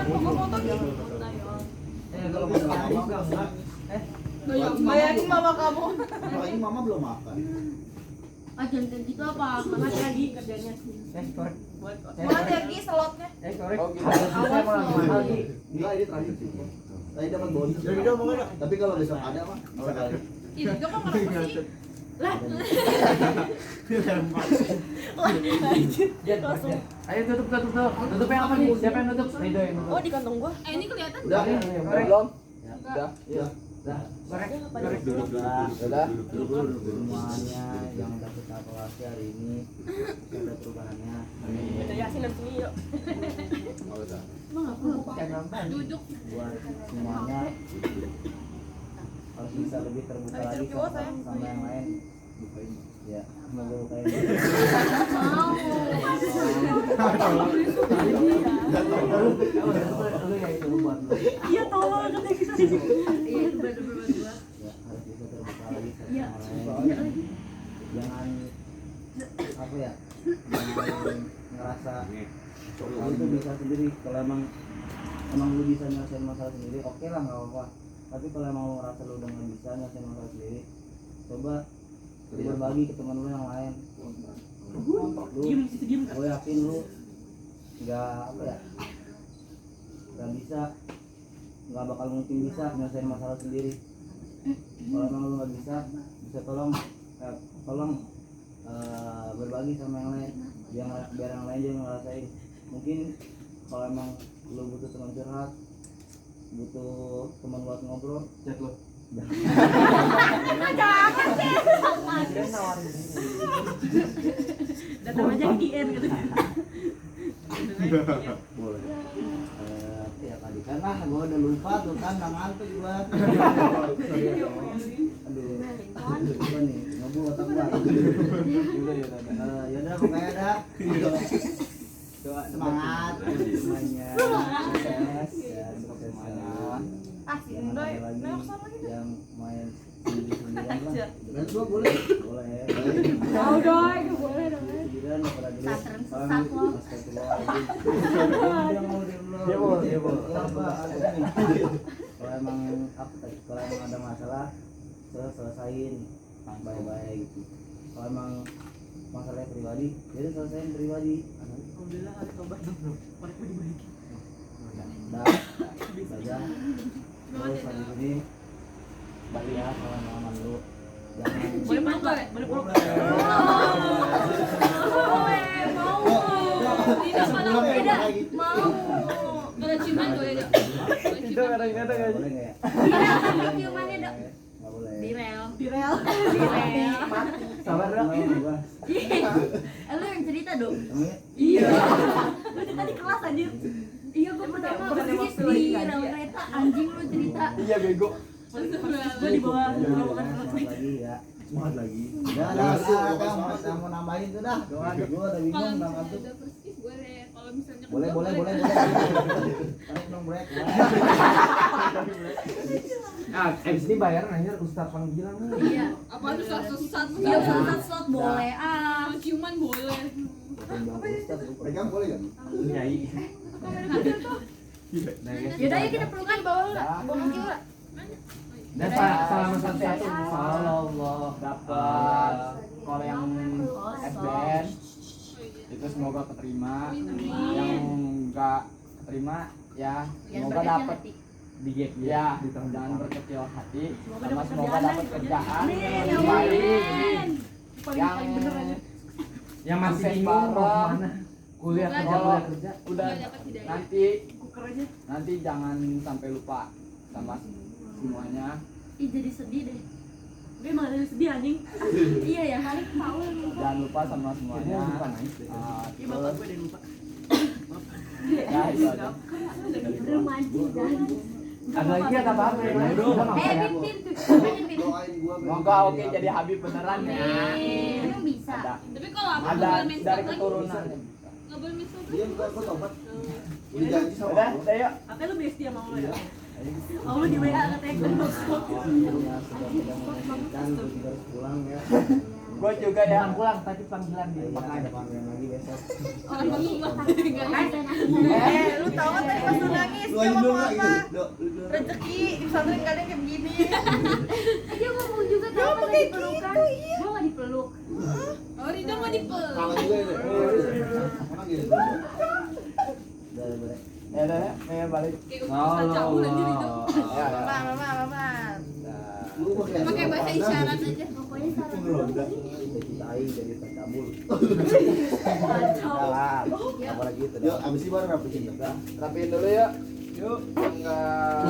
Foto nih.
Kalau mau enggak.
Bayangin mama kamu.
Ini mama belum makan.
Ah jangan kayak gitu apa? Makan lagi kerjanya.
Korek.
Mana lagi slotnya?
Korek. Oh gitu. Saya mau lagi.
Gila ini terakhir sih. Tadi dapat bonus. Tapi kalau besok ada mah, sekali.
Ini juga kok ngerokok sih?
Ayo tutup. Tutupnya apa nih? Siapa yang tutup? Rido yang tutup.
Oh di kantong gua.
Ini kelihatan
Udah,
Belum? Udah.
Korek dulu.
Udah.
Semuanya yang udah kita evaluasi hari ini ada perubahannya.
Udah Yasin dan sini yuk.
duduk.
Buat semuanya harus bisa lebih terbuka lagi sama yang lain. Ya, semoga bukain.
Iya tolong katanya gitu.
Iya itu bener-bener gua.
Ya, harus bisa terbuka lagi sama
Iya.
yang lain. Jangan apa ya? Jangan ngerasa lu itu bisa sendiri. Kalau emang lu bisa nyelesain masalah sendiri, oke lah nggak apa-apa. Tapi kalau emang lu ngerasa lu udah nggak bisa nyelesain masalah sendiri, coba berbagi ke teman lu yang lain. Gue yakin lu nggak apa ya, nggak bakal mungkin bisa nyelesain masalah sendiri. Kalau emang lu nggak bisa tolong berbagi sama yang lain, biar yang lain juga ngerasain. Mungkin kalau emang lu butuh teman curhat, butuh teman buat ngobrol, chat lu.
Datang aja ke IN gitu.
Boleh. Ya tadi kan gue udah lupa tuh kan, nggak ngantuk gue. Aduh, apa nih? Ngobrol otak gue. Yaudah pokoknya dah. Semangat semuanya. Sukses ya, sukses semuanya. Jangan ada lagi yang main sendiri-sendirian lah. Dan gua boleh.
Mau dong, boleh dong.
Sendirian apalagi lu.
Sasren sesat lo.
Dia boleh. Kalau emang apa tadi? Kalau emang ada masalah, selesain baik-baik gitu. Kalau emang masalahnya pribadi, jadi selesain pribadi.
Alhamdulillah ada tobat dong. Korek gue dibalikin.
Dah, saja. Terus habis ini balik ya salaman lu. Jangan
Boleh peluk gak? Boleh peluk. Tidak mana beda.
Mau.
Boleh ciuman boleh aja.
Itu kadang-kadang aja.
boleh nggak ya?
Iya, ciumannya dok.
Nggak boleh.
Di rel.
Di rel.
Sabar dong.
Gua.
Lu yang cerita dong.
Emangnya?
Iya. Lu tadi kelas anjir.
Iya gue pertama di rel kereta anjing lu cerita.
Iya bego.
Gue di bawah.
Jangan lagi ya. Semangat lagi.
Ya,
yang mau nambahin tuh dah. Doa gua udah bingung
Kalau
nggak
misalnya
ngantuk.
udah first kiss boleh, kalau misalnya
Boleh,
kedua
boleh. Tarik dong break.
Nah, abis ini bayar nanya Ustaz panggilan nih.
Iya.
apa tuh satu
Iya, satu slot boleh.
ciuman boleh.
Pegang boleh kan?
Nyai.
Yaudah ayo kita pelukan bawa lah. Bawa kira.
Dan salam satu Allah dapat kalau yang FBN itu semoga keterima, yang enggak keterima ya semoga dapat di gap ya, jangan berkecil hati, sama semoga dapat kerjaan yang baik, yang masih bingung mau kemana, kuliah kerja udah nanti jangan sampai lupa sama semuanya.
Ih jadi sedih deh.
Gue emang ada sedih anjing.
Iya ya, paling tahu.
Jangan lupa sama semuanya.
Iya bapak gue udah lupa.
Ya, itu aja.
Remaja dan.
Ada lagi ada apa?
Pin.
Doain gua.
Semoga oke jadi Habib beneran ya.
Emang bisa.
Tapi kalau aku
Ada
nggak boleh main
dari
stok lagi.
keturunan.
Nggak boleh main stok lagi.
Dia gua tobat. Udah janji sama
Udah,
gua.
udah yuk.
Apa lu bestia sama lo ya? Oh lu di WA katanya gue masuk.
Kan harus pulang ya.
Gue juga ya.
Bukan pulang tapi panggilan di tempat
Ada
lain.
panggilan lagi besok.
Lu tahu kan tadi pas lu nangis
Lu aja dulu lagi.
rezeki di pesantren kadang kayak begini.
Dia ngomong juga tahu kan lagi pelukan. Gua nggak dipeluk.
Oh, Ridho mau dipeluk.
Kangen juga ini. Emang gitu.
Udah boleh.
Ya udah ya balik.
Kayak Ustaz cabul aja Ridho.
Ya, ya.
Mama.
Lu
Pakai bahasa isyarat aja.
Pokoknya saran
Ngeronda.
Ceritain jadi tercabul.
Jalan.
Apalagi itu.
Yuk, abis ini baru rapiin.
Rapiin dulu yuk. Yuk, enggak.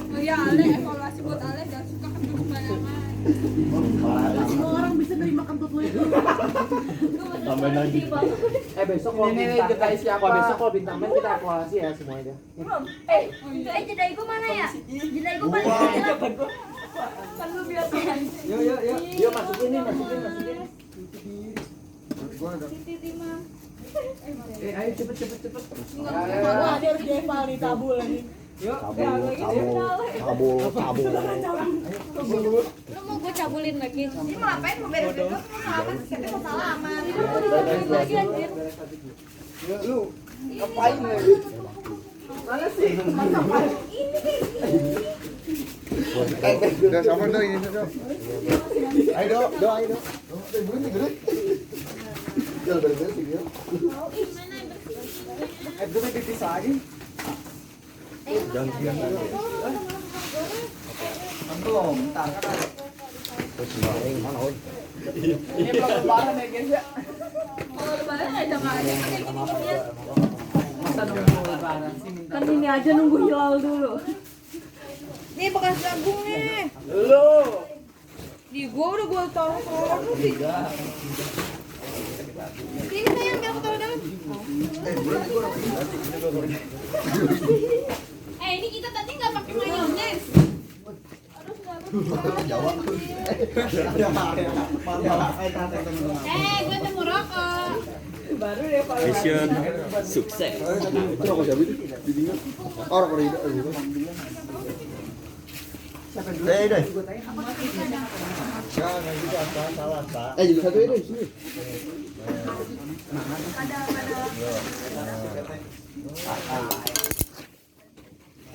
Oh ya, Ale evaluasi buat Ale jangan suka kentut sembarangan.
Semua orang bisa nerima kentut lu itu.
Tambahin lagi.
Besok kalau bintang siapa?
Besok kalau bintang main kita evaluasi ya semuanya.
jedai gua mana ya? Jedai gua paling kecil.
Kan lu biasa.
Yuk masukin nih, masukin.
Gua ada.
Ayo cepet.
Wah, dia harus dieval nih tabul lagi.
Yuk,
Kabul.
Lu mau gua cabulin lagi?
Ini mau ngapain? Mau beres-beres mau salaman? Siapa mau salaman?
Cabulin lagi anjir.
Yuk lu. Ngapain lagi? Mana sih?
Udah sama dong ini dong. Ayo do. Berhenti gede. Jangan beres-beres dia.
Gue mau pipis lagi. Belum, bentar kan. Ini belum lebaran ya guys ya.
Kalau lebaran aja nggak ada kayak gini-ginian.
Masa nunggu lebaran sih minta.
Kan ini aja nunggu hilal dulu. Nih bekas jagung nih.
Lu.
Di gua udah gua taruh taruh sih. Ini sayang biar aku taruh dalam.
Ini kita tadi nggak pakai mayones.
Jawa.
Gue mau rokok.
Baru deh Pak.
Mission sukses.
Itu rokok siapa itu? Didingin. Oh, rokok Ridho. Deh. Jangan gitu apa salah, Pak. Jadi satu ini sini.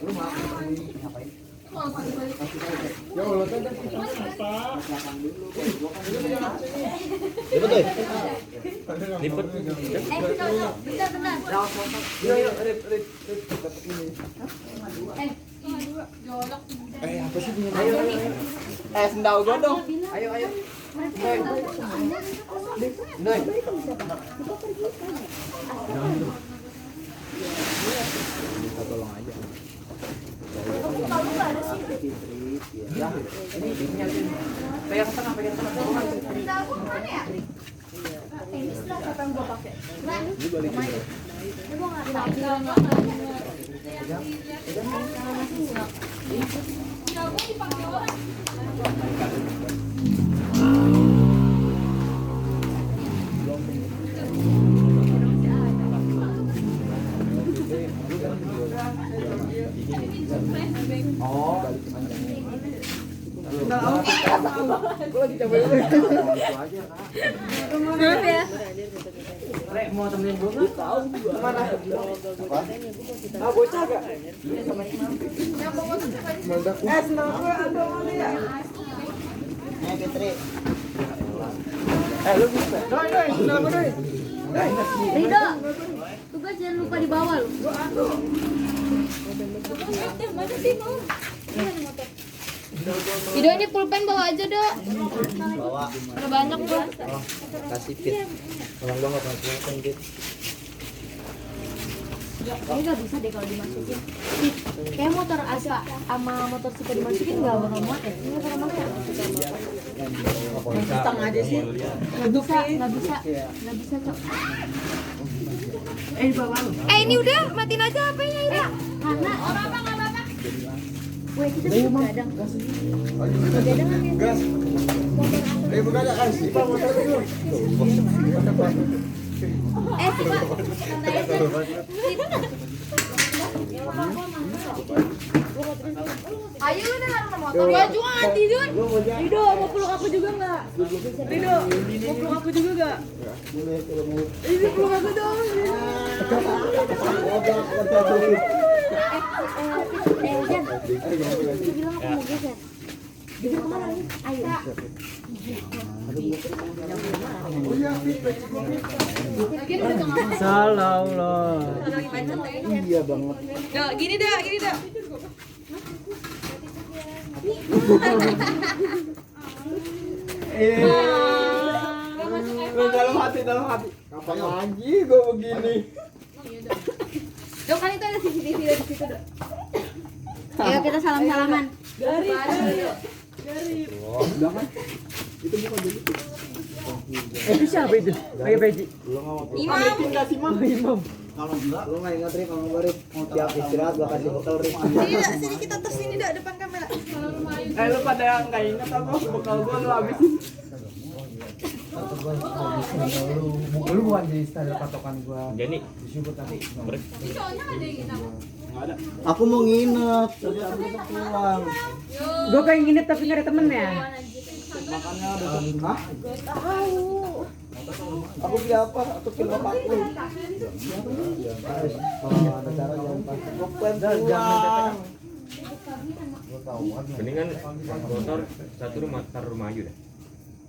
Lu ngapain? Ya Allah, kan
Lipet.
Bentar.
Yuk, rip.
Jolok.
apa sih punya
Ayo. Sendal gua dong. Ayo. Noi. Kita tolong aja. Ya, ini nyalin. Pegang tengah.
Ini setelah siapa yang gua pakai?
Ini balikin.
Gua nggak tahu.
Iya,
Enggak, gua dipanggil orang.
Oh. Gue lagi coba dulu.
Maaf ya.
Rek mau temenin gue nggak? Tahu gue. Kemana? Ah bocah gak? Senang gue ada mana ya?
Fitri.
Lu bisa? Doi, kenal gue doi.
Rido, tugas jangan lupa dibawa lu.
Mana sih mau? Ido ini pulpen bawa aja, Dok.
Bawa.
Ada banyak, Dok.
Kasih fit. Tolong gue nggak pernah pulpen fit.
Ini nggak bisa deh kalau dimasukin. Kayak motor Asa sama motor Sika dimasukin nggak bakal muat ya? Ini bakal muat ya?
Stang aja sih.
Nggak bisa cok.
Bawa lu.
Ini udah matiin aja HP-nya, Ira.
Karena
Orang apa enggak apa-apa.
kue kita tuh begadang. Begadang kan ya?
Gas. Ayo buka aja kasih.
Coba. Santai aja.
Ayo udah naruh motor. Gua juga nggak tidur.
Rido, mau peluk aku juga nggak? Rido, mau peluk aku juga nggak? Ini peluk aku dong.
Jan, aku bilang aku mau geser. Geser kemana nih? Ayo.
Lagi udah tengah.
Salah Allah.
Iya banget.
Dah, gini dah.
Dalam hati. Kapan lagi gue begini?
Dok, kan itu ada CCTV di situ, Dok.
Ayo kita salam-salaman.
Itu siapa itu? Pakai peci. Imam.
Kalau enggak, lu nggak ingat Rik, kalau gue Rik mau tiap istirahat gua kasih bekal Rik.
Sini kita tes sini dah depan kamera.
Lu pada yang nggak ingat apa? Bekal gue lu habisin. Lu bukan jadi standar patokan gua. Jadi disyukur tadi.
Ini cowoknya nggak ada yang kita.
Aku mau nginep, tapi aku besok pulang.
Gue pengen nginep tapi nggak ada temen ya.
Makanya besok. Hah? Aku beli apa? Aku kilo paku. Kalau ada cara jangan pakai. Aku pengen pulang.
Mendingan motor satu rumah taruh rumah aja dah.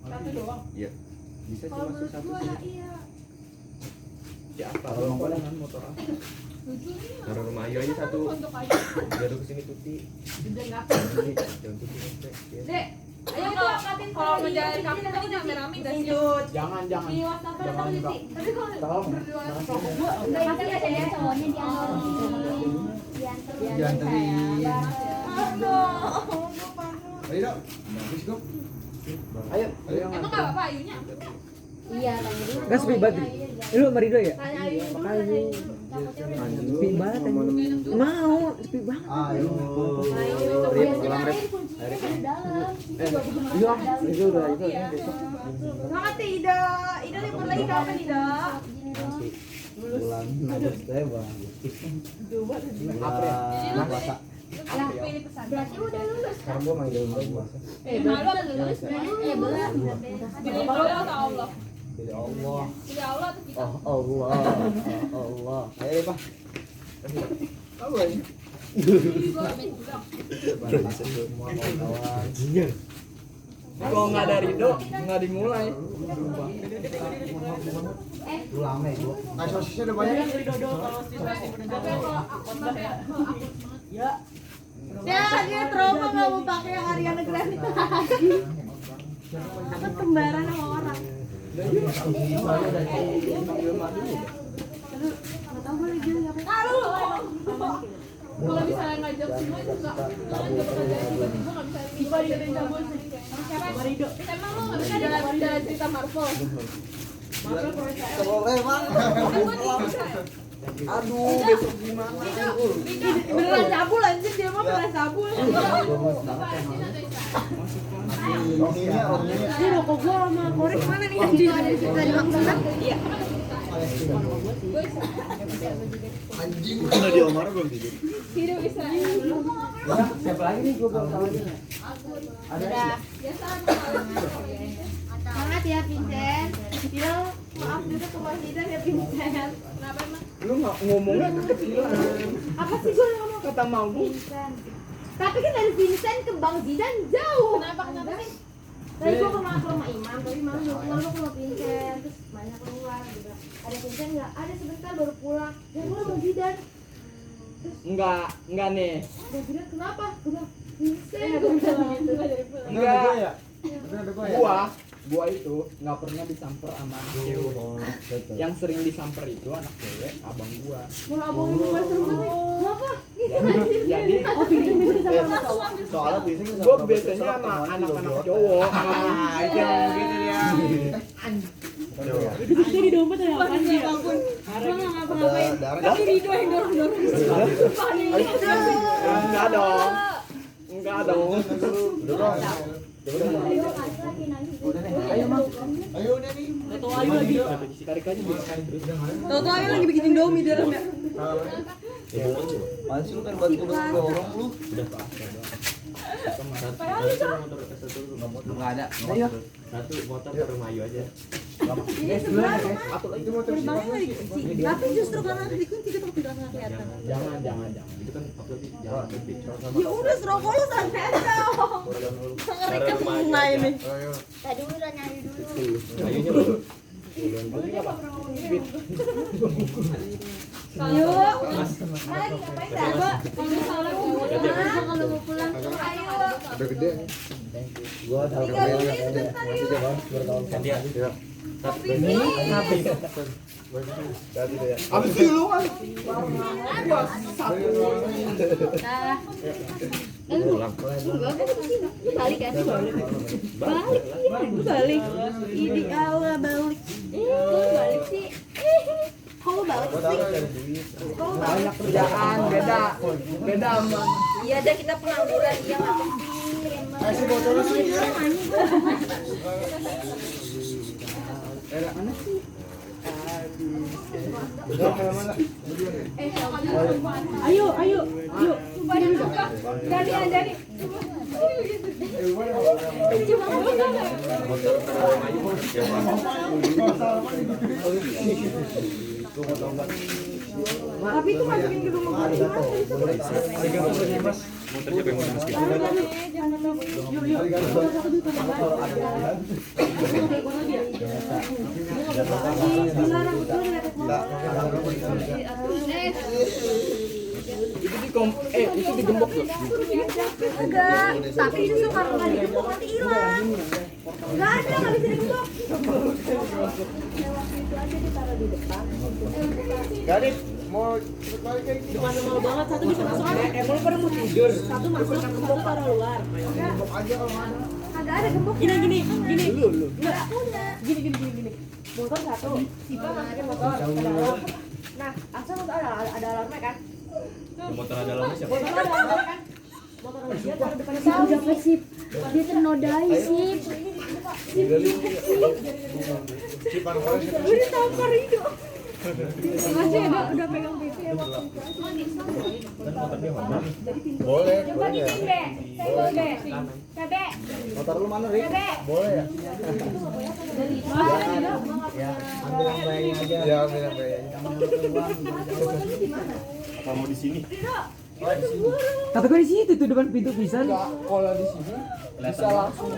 Satu doang.
Iya. Bisa
Kalau
cuma
menurut
satu
gua
sih.
iya.
Siapa?
Kalau mau dengan motor apa?
Taruh rumah aja aja satu.
Untuk aja.
Baru kesini tuti.
Udah nggak.
Jangan tuti sampai.
Dek, ayo tuh angkatin kalau ngejalan kami tadi rame-rame gak sih?
Jangan.
Di WhatsApp ada tahu sih. Tapi kalau berdua
Enggak pasti ada ya cowoknya dianterin.
Ayo dok. Bagus dok.
Ayo.
emang nggak apa-apa ayunya?
Iya, tanya dulu.
Gak sepi banget. Lu sama Rido ya?
Tanya ayu.
Makasih. Sepi banget anjing. Mau, sepi banget.
Ayo.
Iya, itu udah itu besok.
Semangat Ida. Ida libur lagi kapan Ida?
Bulan Agustus ya bang. Bulan puasa.
Berarti udah lulus.
Sekarang gua manggil gua.
Malu atau lulus?
Belum.
Pilih Allah atau Allah?
Pilih Allah.
Pilih Allah atau kita?
Allah. Allah. Ayo deh pak. Semua kawan.
Kalau nggak ada Rido, nggak dimulai.
Lu lama ya gua.
Nah sosisnya udah banyak.
Ya, dia trauma nggak mau pakai yang Ariana Grande lagi. Aku kembaran sama orang.
Kalau misalnya ngajak semua itu nggak tiba-tiba nggak bisa tiba-tiba cabut sama siapa? Emang lo nggak bisa jalan cerita Marvel?
Boleh bang.
Aduh, besok gimana?
Beneran cabul anjir dia mah.
pernah sabun. Ini rokok gua sama korek mana nih anjing? Ada di situ di maksudnya. Iya.
Anjing udah diomar belum tidur.
Hidup bisa.
Siapa lagi nih gue belum tahu aja.
Udah. Semangat ya Vincent. Yo, maaf juga ke Mas Zidan ya Vincent.
Kenapa emang?
Lu ngomongnya kekecilan.
Apa sih gue ngomong
Kata mau gue.
Vincent? Tapi kan dari Vincent ke Bang Zidan jauh.
Kenapa sih?
Tadi gue ke rumah Imam, tapi Imam udah pulang, gue ke rumah Vincent. Terus banyak keluar juga. Ada Vincent nggak? Ada sebentar baru pulang. Dan gue Bang Zidan.
Enggak nih.
Bang Zidan kenapa? Gue bilang Vincent.
Enggak. Gua itu nggak pernah disamper sama anak cewek. Yang sering disamper itu anak cewek, abang gua.
Mau abang lu pas rumah kenapa?
Jadi
Soalnya biasanya
gua biasanya sama anak-anak cowok.
itu yang gitu ya.
Itu jadi dompet ya apaan sih?
Gue nggak ngapa-ngapain.
Darah.
Tapi Rido yang dorong-dorong.
Enggak dong. Enggak dong.
Ayo Mas. Ayo udah nih.
Toto ayu lagi.
Tarik aja dulu sekali terus.
Toto ayu lagi bikin Indomie di dalam ya.
Masih lu kan bantu orang lu. Enggak ada.
Ayo.
Satu motor ke rumah Ayu aja.
Itu motor
Tapi justru karena dikunci kita tidak kelihatan.
Jangan. Itu kan upload jangan gede.
Ya udah serokok lu sampai dong. Ngerikan bunga ini.
Ayo.
Tadi udah nyari dulu.
Ayunya belum.
Yuk.
Lagi ngapain dah? Kalau misalnya
Kalau mau pulang tuh ayo.
Udah gede. Gua tahu
Gantian.
Apa sih lu kan?
Pulang.
Lu balik kan?
Balik. Ini awal balik.
Balik sih.
Kok lu balik sih?
Banyak kerjaan, beda sama.
Iya ada kita pengangguran dia nggak
Kasih botolnya sih.
Mana sih?
Ayo.
Jadi.
Tapi itu masukin ke rumah gua gimana?
Motor siapa yang mau dimasukin?
Itu digembok tuh.
enggak, tapi justru kalau nggak digembok nanti hilang. Nggak ada, nggak bisa digembok. Waktu itu aja ditaruh di depan.
Gadit, mau cepet balik kayak gitu.
Cuma mau banget satu bisa masuk aja.
Emang pada mau tidur.
Satu masuk, satu taruh luar.
Gembok aja kalau mana.
Agak ada gembok.
Gini.
Nggak punya.
Gini. Motor satu. Sipa masukin motor ke dalam. Nah, asal ada alarmnya kan?
Motor ada lama siapa?
Motor ada alarmnya kan? Motor dia taruh depan
Tahu siapa sih? Dia ternodai sih.
Cipan kalau siapa?
Udah tampar itu.
Masih udah pegang PC ya waktu itu.
Kan motor dia mana?
Boleh,
Coba
boleh ya.
gini be, senggol be, cabe,
Motor lu mana, Rik?
cabe.
Boleh ya?
Ambil yang baiknya aja.
Ya, ambil yang baik.
Apa mau di sini?
Kata gue di situ tuh depan pintu bisa.
Kalau di sini bisa langsung.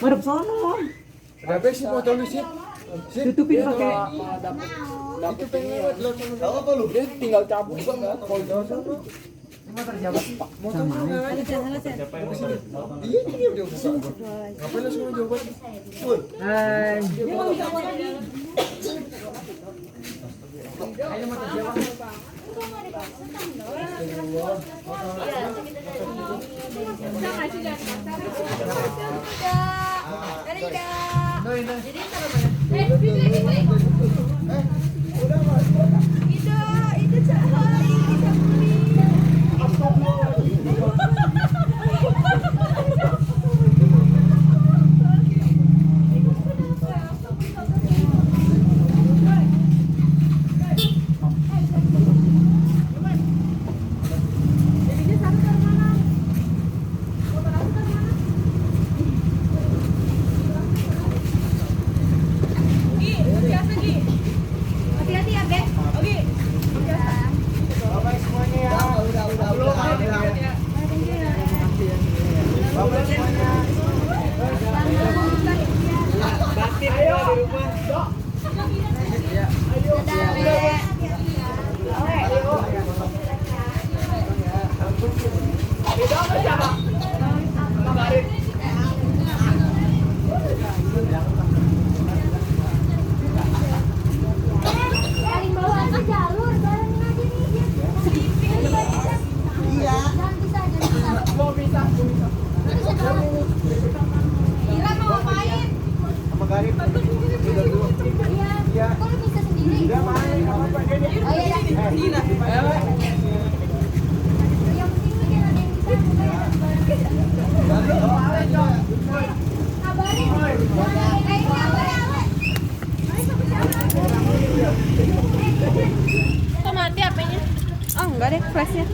Madep sono.
Kenapa sih motor lu sih?
Tutupin pakai.
Itu pengen
Tahu apa lu?
dia tinggal cabut banget. Kalau di sana
Motor lu nggak ada.
Siapa yang motor?
Iya, dia udah buka. Ngapain lu semua jawab? Pun.
Hai.
Itu cahaya kita beli.
Kabarin. Tidur dulu.
Iya. Kok lu bisa sendiri?
Enggak main, enggak apa-apa. Dia.
Oh iya. Yang penting lu jangan ada yang bisa kabarin.
Kok mati HP-nya? Oh enggak deh, flashnya.